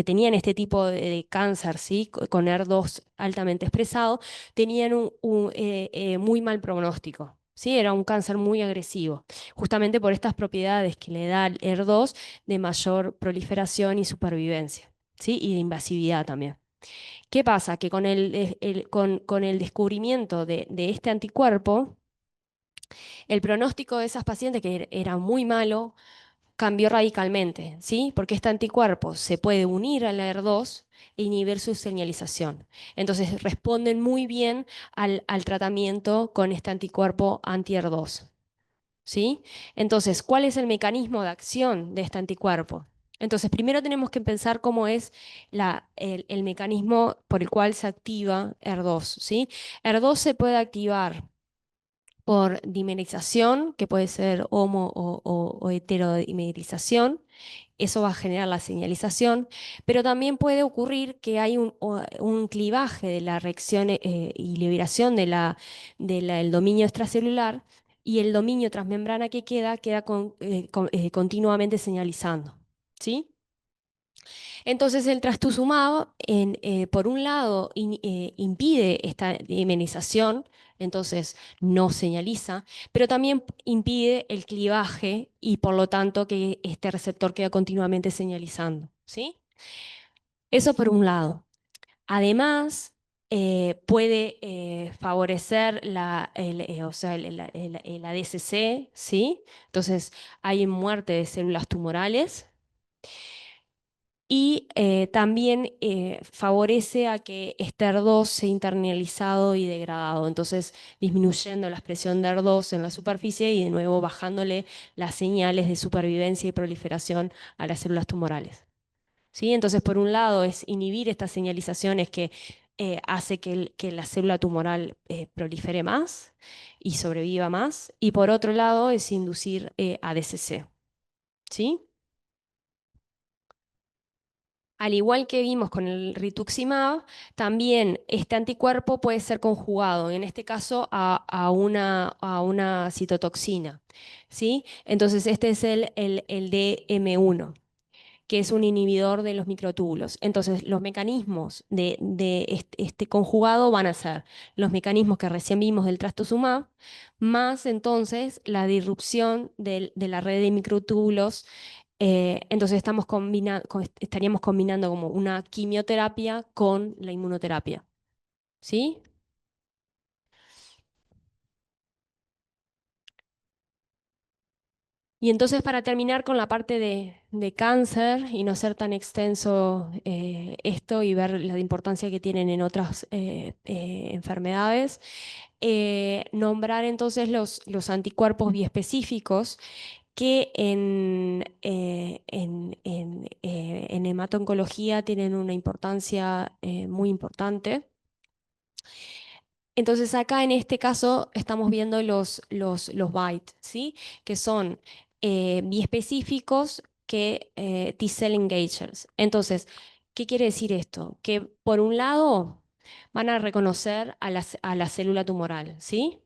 tenían este tipo de cáncer, ¿sí? Con ER2 altamente expresado, tenían un muy mal pronóstico. Sí, era un cáncer muy agresivo, justamente por estas propiedades que le da el ER2 de mayor proliferación y supervivencia, ¿sí? Y de invasividad también. ¿Qué pasa? Que con el descubrimiento de este anticuerpo, el pronóstico de esas pacientes, que era muy malo, cambió radicalmente, ¿sí? Porque este anticuerpo se puede unir al ER2 e inhibir su señalización. Entonces responden muy bien al tratamiento con este anticuerpo anti-ER2, ¿sí? Entonces, ¿cuál es el mecanismo de acción de este anticuerpo? Entonces, primero tenemos que pensar cómo es el mecanismo por el cual se activa ER2, ¿sí? ER2 se puede activar por dimerización, que puede ser homo o heterodimerización. Eso va a generar la señalización, pero también puede ocurrir que hay un clivaje de la reacción y liberación del dominio extracelular, y el dominio transmembrana que queda continuamente señalizando. ¿Sí? Entonces el trastuzumab, por un lado, impide esta dimerización, entonces no señaliza, pero también impide el clivaje y por lo tanto que este receptor queda continuamente señalizando. ¿Sí? Eso por un lado. Además, puede favorecer o sea, el ADCC, ¿sí? Entonces hay muerte de células tumorales. Y también favorece a que este ER2 sea internalizado y degradado, entonces disminuyendo la expresión de ER2 en la superficie y de nuevo bajándole las señales de supervivencia y proliferación a las células tumorales. ¿Sí? Entonces, por un lado, es inhibir estas señalizaciones que hace que la célula tumoral prolifere más y sobreviva más, y por otro lado, es inducir ADCC. ¿Sí? Al igual que vimos con el rituximab, también este anticuerpo puede ser conjugado, en este caso a una citotoxina, ¿sí? Entonces este es el DM1, que es un inhibidor de los microtúbulos. Entonces los mecanismos de este conjugado van a ser los mecanismos que recién vimos del trastuzumab, más entonces la disrupción de la red de microtúbulos. Entonces estaríamos combinando como una quimioterapia con la inmunoterapia. ¿Sí? Y entonces para terminar con la parte de cáncer y no ser tan extenso esto y ver la importancia que tienen en otras enfermedades, nombrar entonces los anticuerpos biespecíficos que en hemato-oncología tienen una importancia muy importante. Entonces acá en este caso estamos viendo los BiTE, ¿sí? Que son biespecíficos que T-cell engagers. Entonces, ¿qué quiere decir esto? Que por un lado van a reconocer a la célula tumoral, ¿sí?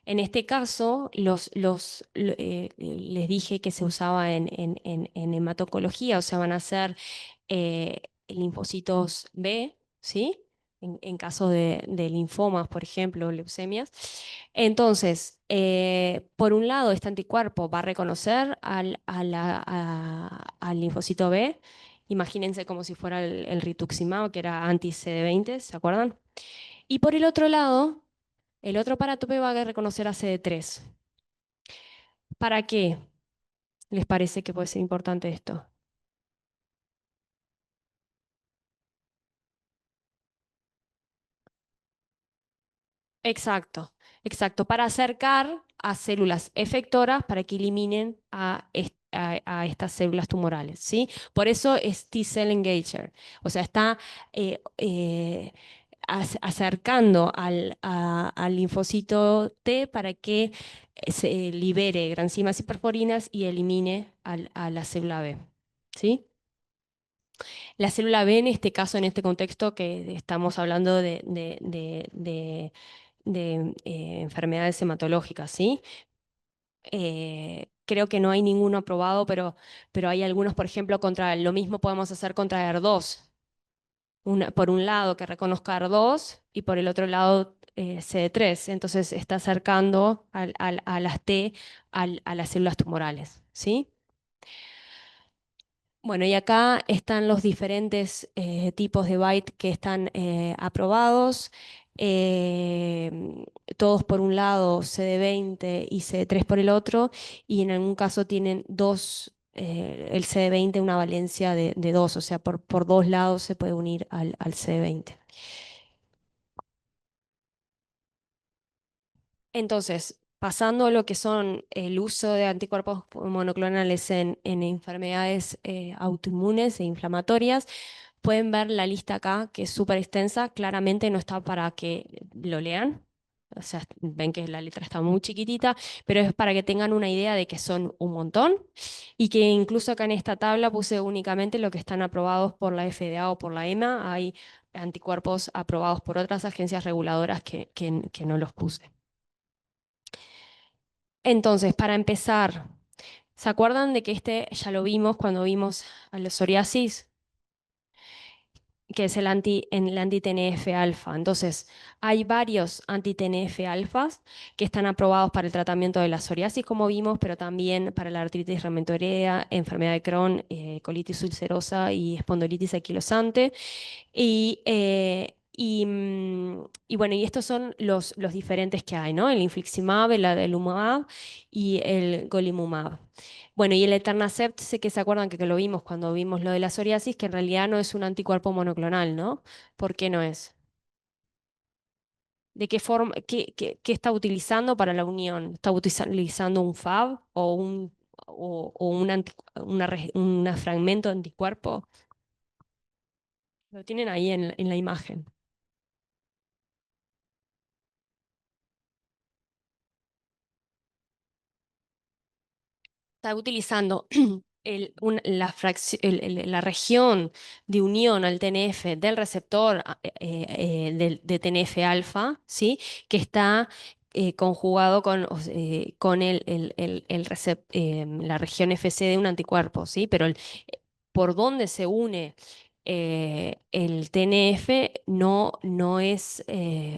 En este caso, les dije que se usaba en hemato-oncología, o sea, van a ser linfocitos B, ¿sí? en caso de linfomas, por ejemplo, leucemias. Entonces, por un lado, este anticuerpo va a reconocer al linfocito B. Imagínense como si fuera el rituximab, que era anti-CD20, ¿se acuerdan? Y por el otro lado, el otro parátope va a reconocer a CD3. ¿Para qué les parece que puede ser importante esto? Exacto, exacto, para acercar a células efectoras para que eliminen a estas células tumorales, ¿sí? Por eso es T-cell engager, o sea, está acercando al linfocito T para que se libere granzimas y perforinas y elimine a la célula B, ¿sí? La célula B en este caso, en este contexto que estamos hablando de enfermedades hematológicas, ¿sí? Creo que no hay ninguno aprobado, pero hay algunos, por ejemplo, contra lo mismo podemos hacer contra ER2. Por un lado que reconozca ER2 y por el otro lado CD3. Entonces está acercando a las T a las células tumorales, ¿sí? Bueno, y acá están los diferentes tipos de byte que están aprobados. eh, Todos por un lado, CD20 y CD3 por el otro, y en algún caso tienen dos, el CD20 una valencia de dos, o sea, por dos lados se puede unir al CD20. Entonces, pasando a lo que son el uso de anticuerpos monoclonales en enfermedades autoinmunes e inflamatorias, pueden ver la lista acá, que es súper extensa. Claramente no está para que lo lean. O sea, ven que la letra está muy chiquitita, pero es para que tengan una idea de que son un montón y que incluso acá en esta tabla puse únicamente lo que están aprobados por la FDA o por la EMA. Hay anticuerpos aprobados por otras agencias reguladoras que no los puse. Entonces, para empezar, ¿se acuerdan de que este ya lo vimos cuando vimos a la psoriasis? Que es el anti-TNF alfa. Entonces, hay varios anti-TNF alfas que están aprobados para el tratamiento de la psoriasis, como vimos, pero también para la artritis reumatoidea, enfermedad de Crohn, colitis ulcerosa y espondilitis anquilosante. Y bueno, y estos son los diferentes que hay, ¿no? El infliximab, el adalimumab y el golimumab. Bueno, y el Eternacept, sé que se acuerdan que lo vimos cuando vimos lo de la psoriasis, que en realidad no es un anticuerpo monoclonal, ¿no? ¿Por qué no es? ¿De qué forma, qué está utilizando para la unión? ¿Está utilizando un Fab o o un una fragmento de anticuerpo? Lo tienen ahí en la imagen. Está utilizando la región de unión al TNF del receptor de TNF alfa, ¿sí? Que está conjugado con la región FC de un anticuerpo, ¿sí? Pero por dónde se une el TNF no es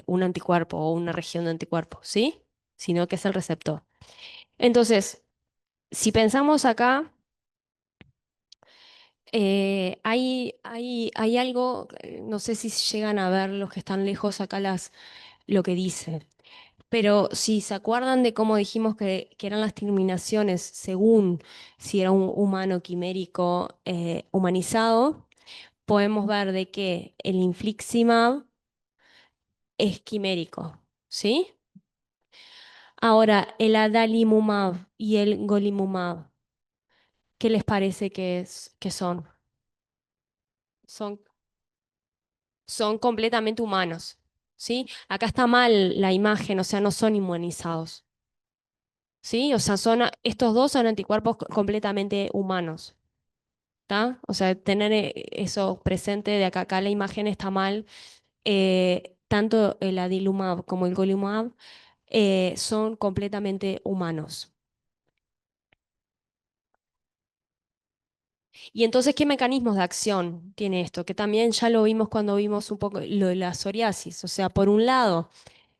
un anticuerpo o una región de anticuerpo, ¿sí? Sino que es el receptor. Entonces, si pensamos acá, hay algo, no sé si llegan a ver los que están lejos acá lo que dice, pero si se acuerdan de cómo dijimos que eran las terminaciones según si era un humano quimérico humanizado, podemos ver de que el infliximab es quimérico, ¿sí? Ahora, el adalimumab y el golimumab, ¿qué les parece que son? Son son completamente humanos, ¿sí? Acá está mal la imagen, o sea, no son inmunizados, ¿sí? O sea, estos dos son anticuerpos completamente humanos, ¿está? O sea, tener eso presente de acá la imagen está mal. Tanto el adilumab como el golimumab son completamente humanos. Y entonces, ¿qué mecanismos de acción tiene esto? Que también ya lo vimos cuando vimos un poco lo de la psoriasis. O sea, por un lado,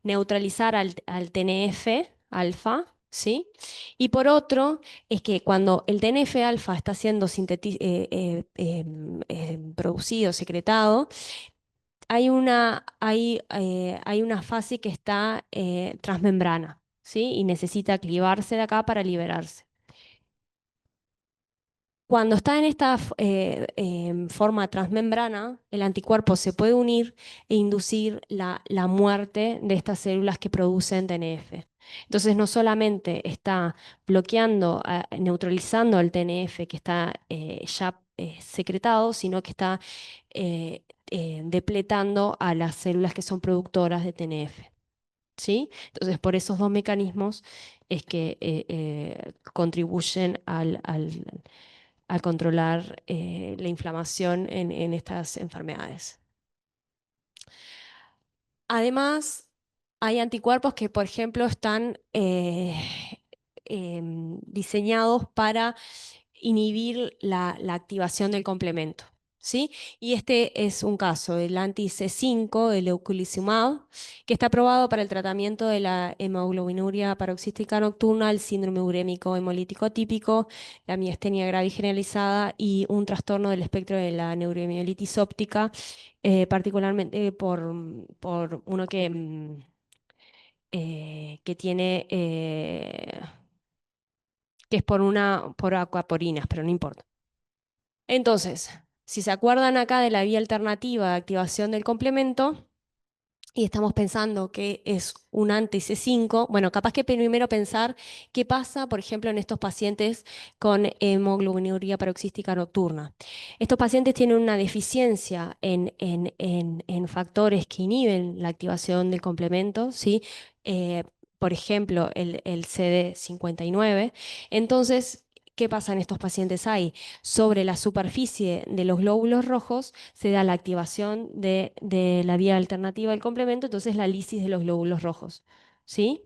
neutralizar al TNF alfa, ¿sí? Y por otro, es que cuando el TNF alfa está siendo producido, secretado, hay una fase que está transmembrana, ¿sí? Y necesita clivarse de acá para liberarse. Cuando está en esta forma transmembrana, el anticuerpo se puede unir e inducir la muerte de estas células que producen TNF. Entonces, no solamente está bloqueando, neutralizando el TNF que está ya secretado, sino que está depletando a las células que son productoras de TNF. ¿Sí? Entonces, por esos dos mecanismos es que contribuyen al controlar la inflamación en estas enfermedades. Además, hay anticuerpos que, por ejemplo, están diseñados para inhibir la activación del complemento. ¿Sí? Y este es un caso, el anti-C5, el euclizumab, que está aprobado para el tratamiento de la hemoglobinuria paroxística nocturna, el síndrome urémico hemolítico típico, la miastenia gravis generalizada y un trastorno del espectro de la neuromielitis óptica, particularmente por uno que tiene, que es por aquaporinas, pero no importa. Entonces, si se acuerdan acá de la vía alternativa de activación del complemento, y estamos pensando que es un anti-C5, bueno, capaz que primero pensar qué pasa, por ejemplo, en estos pacientes con hemoglobinuria paroxística nocturna. Estos pacientes tienen una deficiencia en factores que inhiben la activación del complemento, ¿sí? Por ejemplo, el CD59. Entonces, ¿qué pasa en estos pacientes? Hay sobre la superficie de los glóbulos rojos se da la activación de la vía alternativa del complemento, entonces la lisis de los glóbulos rojos. ¿Sí?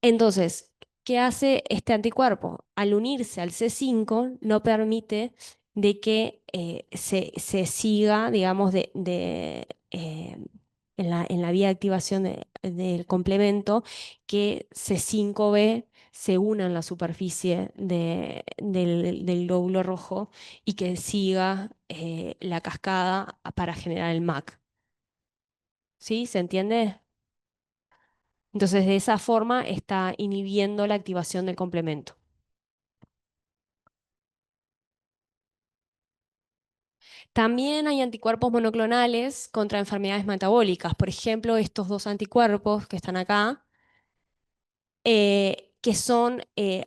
Entonces, ¿qué hace este anticuerpo? Al unirse al C5, no permite de que se siga, digamos, en la vía de activación del complemento, que C5b se una en la superficie del glóbulo rojo y que siga la cascada para generar el MAC. ¿Sí? ¿Se entiende? Entonces, de esa forma está inhibiendo la activación del complemento. También hay anticuerpos monoclonales contra enfermedades metabólicas. Por ejemplo, estos dos anticuerpos que están acá, que son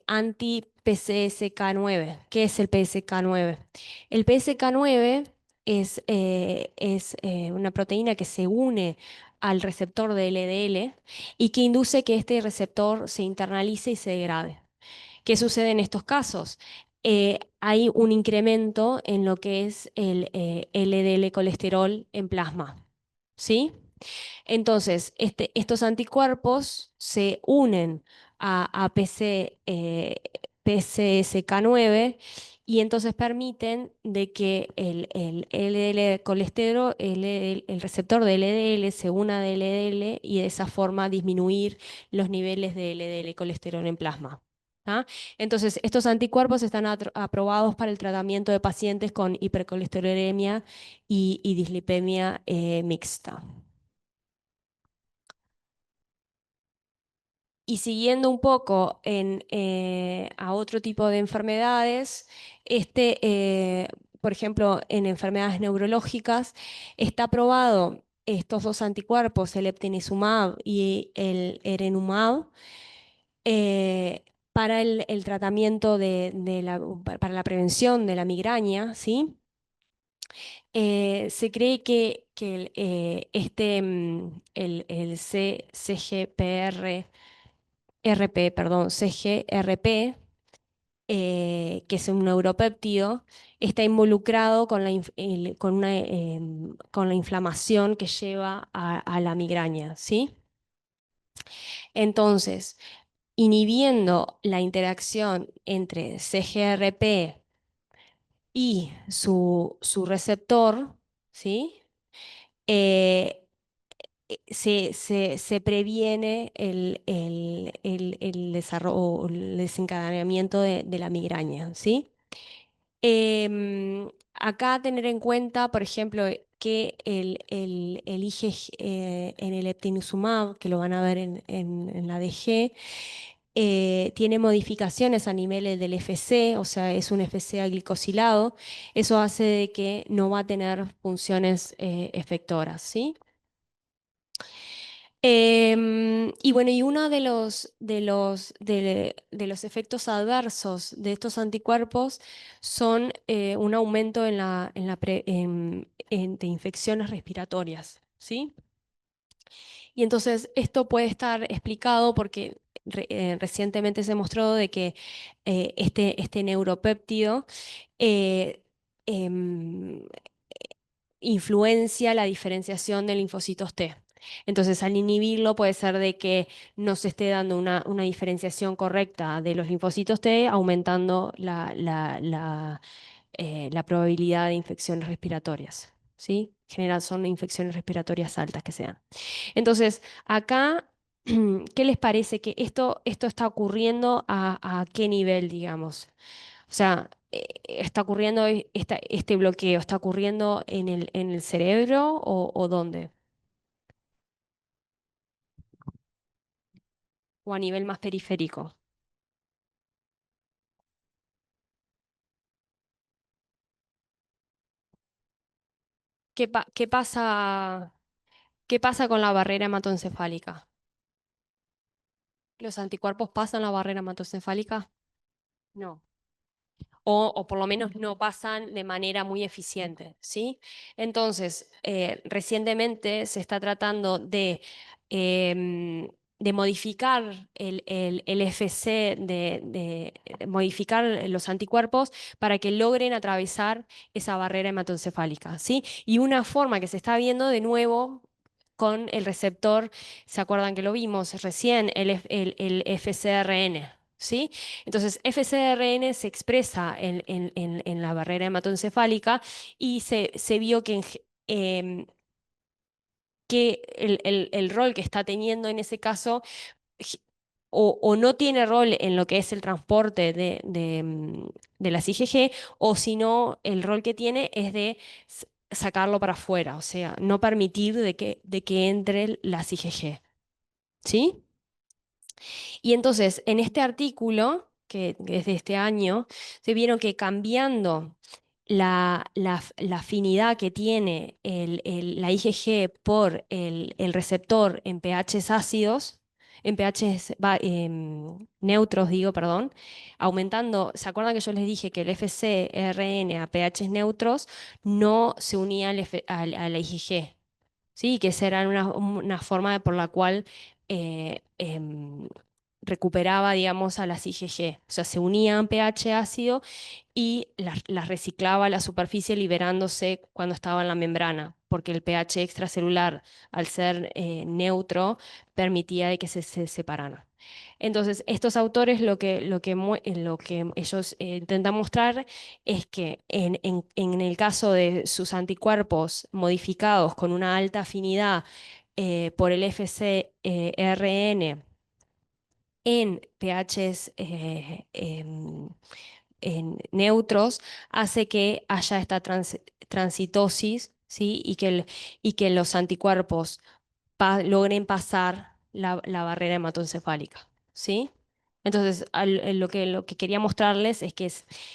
anti-PCSK9. ¿Qué es el PCSK9? El PCSK9 es una proteína que se une al receptor de LDL y que induce que este receptor se internalice y se degrade. ¿Qué sucede en estos casos? Hay un incremento en lo que es el LDL colesterol en plasma. ¿Sí? Entonces, estos anticuerpos se unen a PCSK9 y entonces permiten de que el LDL colesterol, el receptor de LDL se una de LDL y de esa forma disminuir los niveles de LDL colesterol en plasma. ¿Ah? Entonces, estos anticuerpos están aprobados para el tratamiento de pacientes con hipercolesterolemia y dislipemia mixta. Y siguiendo un poco a otro tipo de enfermedades, por ejemplo, en enfermedades neurológicas, está probado estos dos anticuerpos, el eptinizumab y el erenumab, para el tratamiento para la prevención de la migraña, ¿sí? Se cree que el CGRP, que es un neuropéptido, está involucrado con la inflamación que lleva a la migraña, ¿sí? Entonces, inhibiendo la interacción entre CGRP y su receptor, ¿sí? Eh, se previene el desarrollo o el desencadenamiento de la migraña, ¿sí? Acá tener en cuenta, por ejemplo, que el IgG, en el eptinezumab, que lo van a ver en la DG, tiene modificaciones a niveles del FC, o sea, es un FC aglicosilado. Eso hace de que no va a tener funciones efectoras, ¿sí? Y bueno, y uno de los efectos adversos de estos anticuerpos son un aumento de infecciones respiratorias, ¿sí? Y entonces esto puede estar explicado porque recientemente se mostró de que este neuropéptido eh, em, influencia la diferenciación de linfocitos T. Entonces, al inhibirlo puede ser de que no se esté dando una diferenciación correcta de los linfocitos T, aumentando la probabilidad de infecciones respiratorias. ¿Sí? General son infecciones respiratorias altas que sean. Entonces, acá, ¿qué les parece que esto está ocurriendo a qué nivel, digamos? O sea, está ocurriendo este bloqueo, ¿está ocurriendo en el cerebro o dónde? ¿O a nivel más periférico? ¿Qué pasa con la barrera hematoencefálica? ¿Los anticuerpos pasan la barrera hematoencefálica? No. O por lo menos no pasan de manera muy eficiente, ¿sí? Entonces, recientemente se está tratando em, de modificar el FC, de modificar los anticuerpos para que logren atravesar esa barrera hematoencefálica, ¿sí? Y una forma que se está viendo de nuevo con el receptor, ¿se acuerdan que lo vimos recién? El FcRn. ¿Sí? Entonces, FcRn se expresa en la barrera hematoencefálica y se vio que el rol que está teniendo en ese caso gi- o no tiene rol en lo que es el transporte de las IgG, o si no, el rol que tiene es de sacarlo para afuera, o sea, no permitir de que entre las IgG. ¿Sí? Y entonces, en este artículo, que es de este año, se vieron que cambiando la afinidad que tiene la IgG por el receptor en pHs ácidos, en pHs neutros, digo, perdón, aumentando, ¿se acuerdan que yo les dije que el FcRn a pHs neutros no se unía a la IgG? Sí, que esa era una forma por la cual eh, em, recuperaba, digamos, a las IgG. O sea, se unían pH ácido y las reciclaba a la superficie liberándose cuando estaba en la membrana, porque el pH extracelular, al ser neutro, permitía de que se separaran. Entonces, estos autores lo que ellos intentan mostrar es que en el caso de sus anticuerpos modificados con una alta afinidad por el FcRn en pHs neutros, hace que haya esta transitosis, ¿sí? Y que los anticuerpos logren pasar la barrera hematoencefálica, ¿sí? Entonces, lo que quería mostrarles es que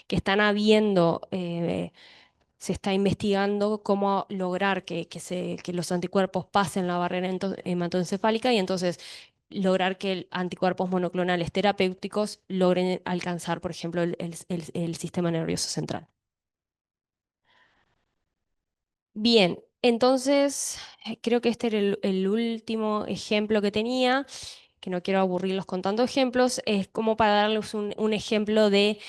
están habiendo, se está investigando cómo lograr que los anticuerpos pasen la barrera hematoencefálica y entonces lograr que anticuerpos monoclonales terapéuticos logren alcanzar, por ejemplo, el sistema nervioso central. Bien, entonces creo que este era el último ejemplo que tenía, que no quiero aburrirlos con tantos ejemplos, es como para darles un ejemplo de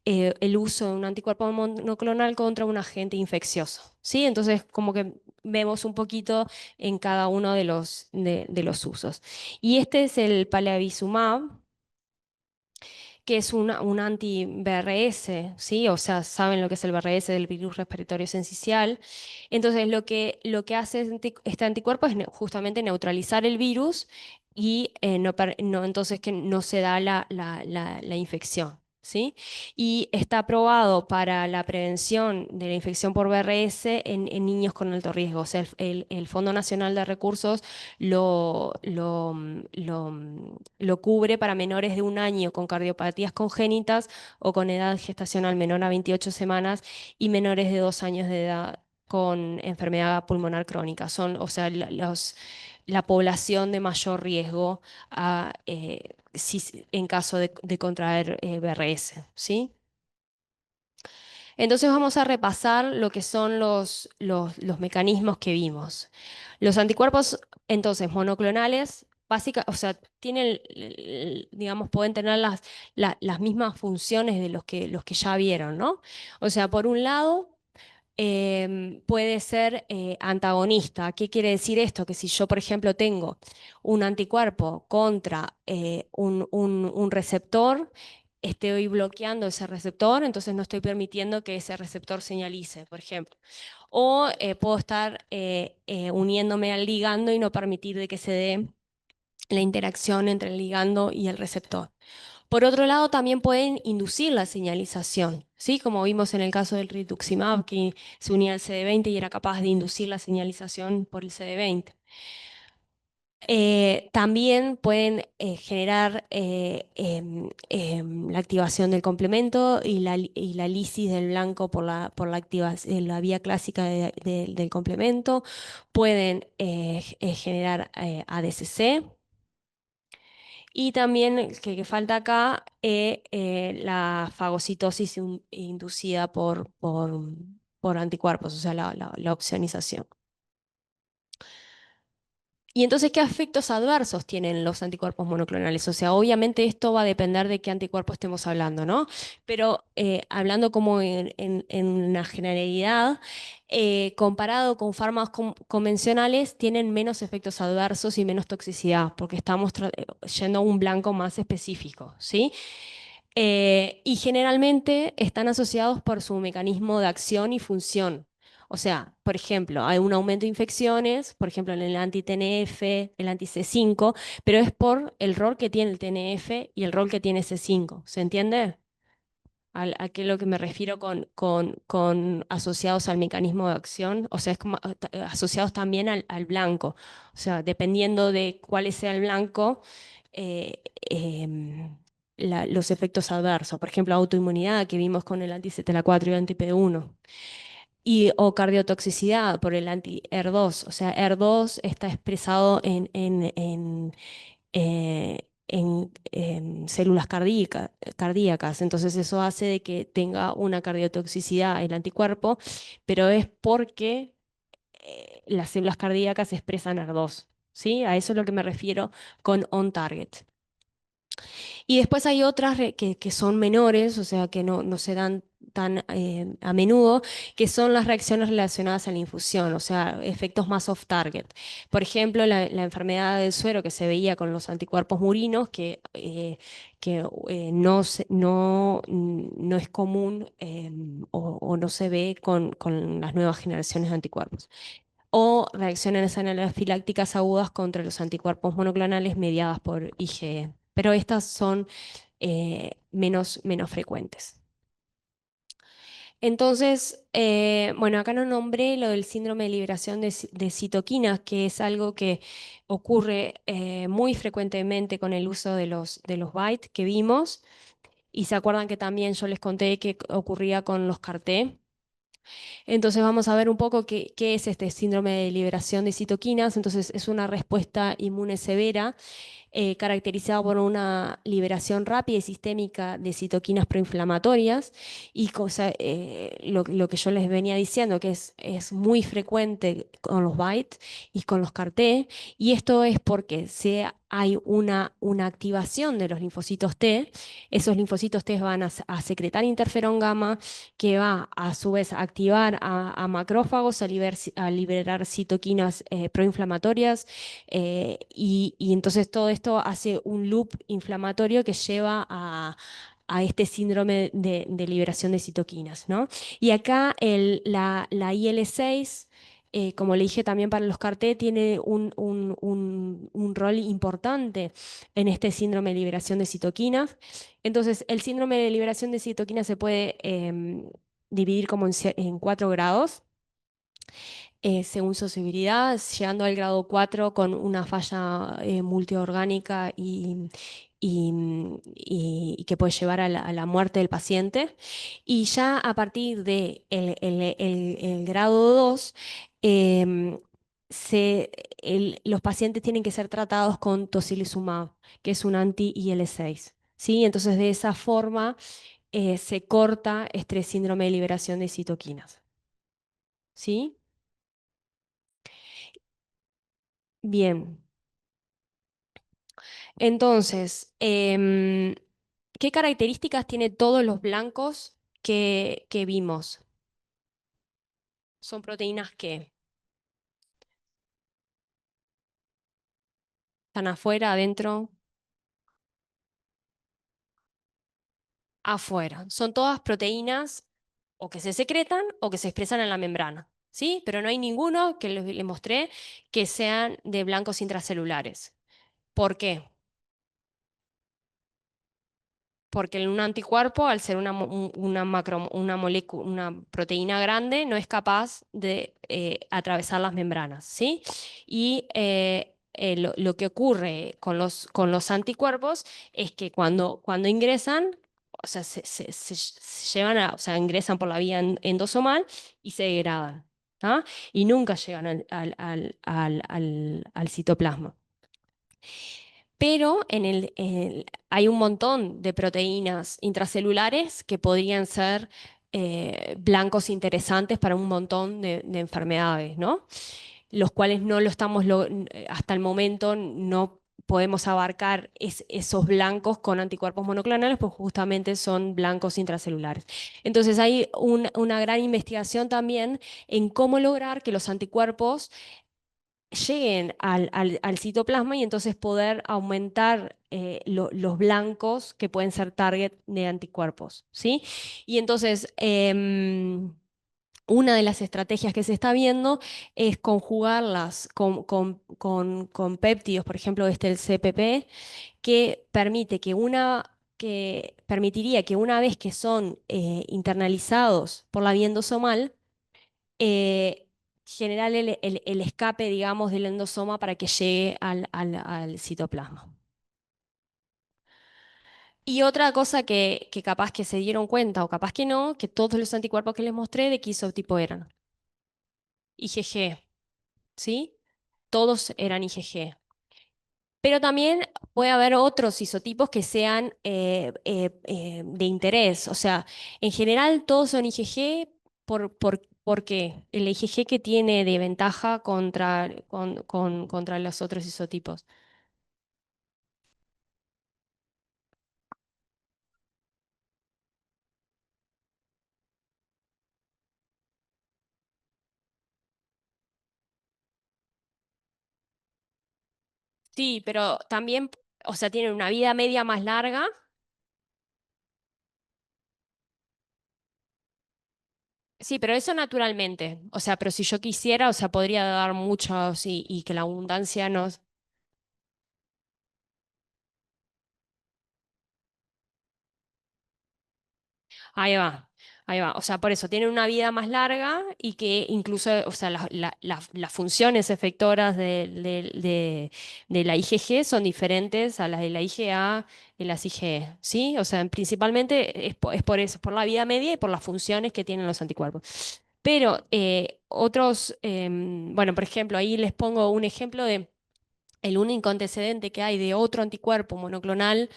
el uso de un anticuerpo monoclonal contra un agente infeccioso, ¿sí? Entonces, como que vemos un poquito en cada uno de los usos. Y este es el palivizumab, que es un anti-BRS, ¿sí? O sea, saben lo que es el BRS del virus respiratorio sincicial. Entonces, lo que hace este anticuerpo es justamente neutralizar el virus y entonces que no se da la infección. ¿Sí? Y está aprobado para la prevención de la infección por BRS en niños con alto riesgo. O sea, el Fondo Nacional de Recursos lo cubre para menores de 1 año con cardiopatías congénitas o con edad gestacional menor a 28 semanas y menores de 2 años de edad con enfermedad pulmonar crónica. Son, o sea, la población de mayor riesgo en caso de contraer BRS, ¿sí? Entonces vamos a repasar lo que son los mecanismos que vimos. Los anticuerpos, entonces, monoclonales, o sea, tienen, digamos, pueden tener las mismas funciones de los que ya vieron, ¿no? O sea, por un lado, puede ser antagonista. ¿Qué quiere decir esto? Que si yo, por ejemplo, tengo un anticuerpo contra un receptor, estoy bloqueando ese receptor, entonces no estoy permitiendo que ese receptor señalice, por ejemplo. O puedo estar uniéndome al ligando y no permitir de que se dé la interacción entre el ligando y el receptor. Por otro lado, también pueden inducir la señalización, ¿sí? Como vimos en el caso del rituximab, que se unía al CD20 y era capaz de inducir la señalización por el CD20. También pueden generar la activación del complemento y la lisis del blanco por la vía clásica del complemento. Pueden generar ADCC. Y también que falta acá la fagocitosis inducida por anticuerpos, o sea, la opsonización. Y entonces, ¿qué efectos adversos tienen los anticuerpos monoclonales? O sea, obviamente esto va a depender de qué anticuerpo estemos hablando, ¿no? Pero hablando como en una generalidad, comparado con fármacos convencionales, tienen menos efectos adversos y menos toxicidad, porque estamos yendo a un blanco más específico, ¿sí? Y generalmente están asociados por su mecanismo de acción y función. O sea, por ejemplo, hay un aumento de infecciones, por ejemplo, en el anti-TNF, el anti-C5, pero es por el rol que tiene el TNF y el rol que tiene C5. ¿Se entiende? ¿A qué es lo que me refiero con asociados al mecanismo de acción? O sea, es como asociados también al blanco. O sea, dependiendo de cuál sea el blanco, eh, em, los efectos adversos. Por ejemplo, autoinmunidad que vimos con el anti-CTLA-4 y el anti-PD-1. O cardiotoxicidad por el anti-ER2. O sea, ER2 está expresado en células cardíacas. Entonces eso hace de que tenga una cardiotoxicidad el anticuerpo, pero es porque las células cardíacas expresan ER2. ¿Sí? A eso es lo que me refiero con on target. Y después hay otras que son menores, o sea, que no se dan tan a menudo, que son las reacciones relacionadas a la infusión, o sea, efectos más off-target. Por ejemplo, la enfermedad del suero que se veía con los anticuerpos murinos, que no es común o no se ve con las nuevas generaciones de anticuerpos. O reacciones anafilácticas agudas contra los anticuerpos monoclonales mediadas por IgE. Pero estas son menos frecuentes. Entonces, bueno, acá no nombré lo del síndrome de liberación de citoquinas, que es algo que ocurre muy frecuentemente con el uso de los BiTE que vimos. Y se acuerdan que también yo les conté que ocurría con los CAR-T. Entonces vamos a ver un poco qué es este síndrome de liberación de citoquinas. Entonces es una respuesta inmune severa caracterizado por una liberación rápida y sistémica de citoquinas proinflamatorias y lo que yo les venía diciendo, que es muy frecuente con los BiTE y con los CAR-T, y esto es porque hay una activación de los linfocitos T. Esos linfocitos T van a secretar interferón gamma, que va a su vez a activar a macrófagos, a liberar citoquinas proinflamatorias, y entonces todo esto hace un loop inflamatorio que lleva a este síndrome de liberación de citoquinas, ¿no? Y acá la IL-6, como le dije también para los CAR-T, tiene un rol importante en este síndrome de liberación de citoquinas. Entonces, el síndrome de liberación de citoquinas se puede dividir como en 4 grados según su severidad, llegando al grado 4 con una falla multiorgánica y que puede llevar a la muerte del paciente. Y ya a partir de el grado 2, em, los pacientes tienen que ser tratados con tocilizumab, que es un anti-IL-6. ¿Sí? Entonces, de esa forma se corta este síndrome de liberación de citoquinas. ¿Sí? Bien. Entonces, ¿qué características tiene todos los blancos que vimos? ¿Son proteínas que están afuera, adentro, afuera? Son todas proteínas o que se secretan o que se expresan en la membrana, ¿sí? Pero no hay ninguno que les mostré que sean de blancos intracelulares. ¿Por qué? Porque un anticuerpo, al ser una molécula, una proteína grande, no es capaz de atravesar las membranas, ¿sí? Y lo que ocurre con los anticuerpos es que cuando ingresan, o sea, se llevan o sea, ingresan por la vía endosomal y se degradan, ¿ah? Y nunca llegan al citoplasma. Pero hay un montón de proteínas intracelulares que podrían ser blancos interesantes para un montón de enfermedades, ¿no? Los cuales no lo estamos, hasta el momento no podemos abarcar esos blancos con anticuerpos monoclonales, pues justamente son blancos intracelulares. Entonces hay una gran investigación también en cómo lograr que los anticuerpos lleguen al citoplasma y entonces poder aumentar los blancos que pueden ser target de anticuerpos, ¿sí? Y entonces, una de las estrategias que se está viendo es conjugarlas con péptidos, por ejemplo, el CPP, que permitiría que una vez que son internalizados por la vía endosomal, eh, generar el escape, digamos, del endosoma para que llegue al citoplasma. Y otra cosa que capaz que se dieron cuenta o capaz que no, que todos los anticuerpos que les mostré, ¿de qué isotipo eran? IgG, ¿sí? Todos eran IgG. Pero también puede haber otros isotipos que sean de interés. O sea, en general todos son IgG. ¿Por qué? El IgG que tiene de ventaja contra los otros isotipos. Sí, pero también, o sea, tienen una vida media más larga. Sí, pero eso naturalmente. O sea, pero si yo quisiera, o sea, podría dar muchos y que la abundancia nos... Ahí va, ahí va. O sea, por eso tienen una vida más larga y que incluso, o sea, las funciones efectoras de la IgG son diferentes a las de la IgA y las IgE, ¿sí? O sea, principalmente es por eso, por la vida media y por las funciones que tienen los anticuerpos. Pero otros, bueno, por ejemplo, ahí les pongo un ejemplo de el único antecedente que hay de otro anticuerpo monoclonal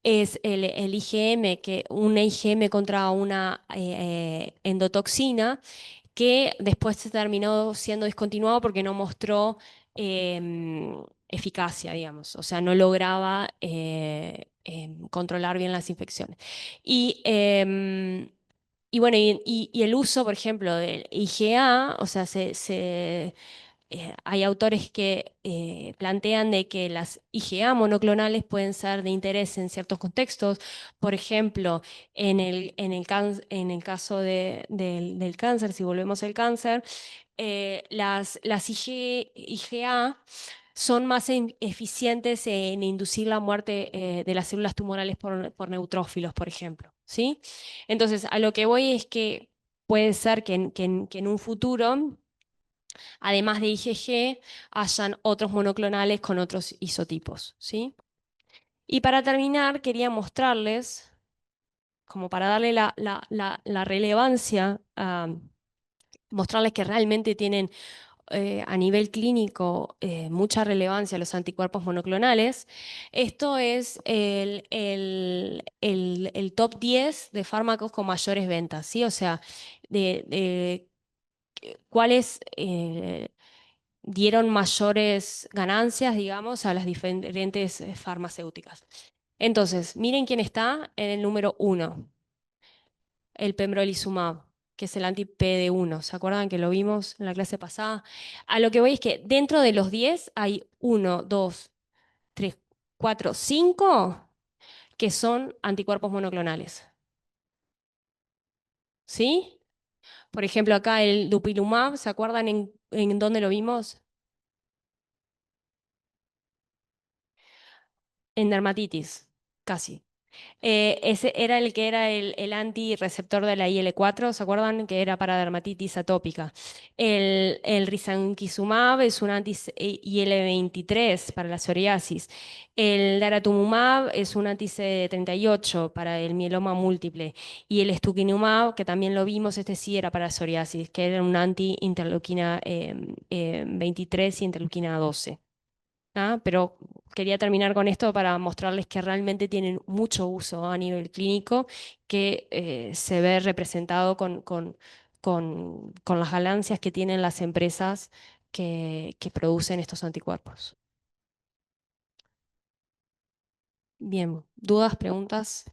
es el IgM, una IgM contra una endotoxina, que después se terminó siendo descontinuado porque no mostró eficacia, digamos, o sea, no lograba controlar bien las infecciones. Y, y bueno, y el uso, por ejemplo, del IgA, o sea, hay autores que plantean de que las IgA monoclonales pueden ser de interés en ciertos contextos. Por ejemplo, en el caso del cáncer, si volvemos al cáncer, las IgA son más eficientes en inducir la muerte de las células tumorales por neutrófilos, por ejemplo, ¿sí? Entonces, a lo que voy es que puede ser que en un futuro, además de IgG, hayan otros monoclonales con otros isotipos, ¿sí? Y para terminar, quería mostrarles, como para darle la relevancia, mostrarles que realmente tienen a nivel clínico mucha relevancia los anticuerpos monoclonales. Esto es el top 10 de fármacos con mayores ventas, ¿sí? O sea, de cuáles dieron mayores ganancias, digamos, a las diferentes farmacéuticas. Entonces, miren quién está en el número 1, el pembrolizumab, que es el anti-PD1. ¿Se acuerdan que lo vimos en la clase pasada? A lo que voy es que dentro de los 10 hay 1, 2, 3, 4, 5 que son anticuerpos monoclonales. ¿Sí? Por ejemplo, acá el dupilumab, ¿se acuerdan en dónde lo vimos? En dermatitis, casi. Ese era el que era el antirreceptor de la IL-4, ¿se acuerdan? Que era para dermatitis atópica. El risankizumab es un anti-IL-23 para la psoriasis. El daratumumab es un anti-CD38 para el mieloma múltiple. Y el estukinumab, que también lo vimos, este sí era para psoriasis, que era un anti-interleuquina 23 y interleuquina 12. Pero quería terminar con esto para mostrarles que realmente tienen mucho uso a nivel clínico, que se ve representado con las ganancias que tienen las empresas que producen estos anticuerpos. Bien, ¿dudas, preguntas?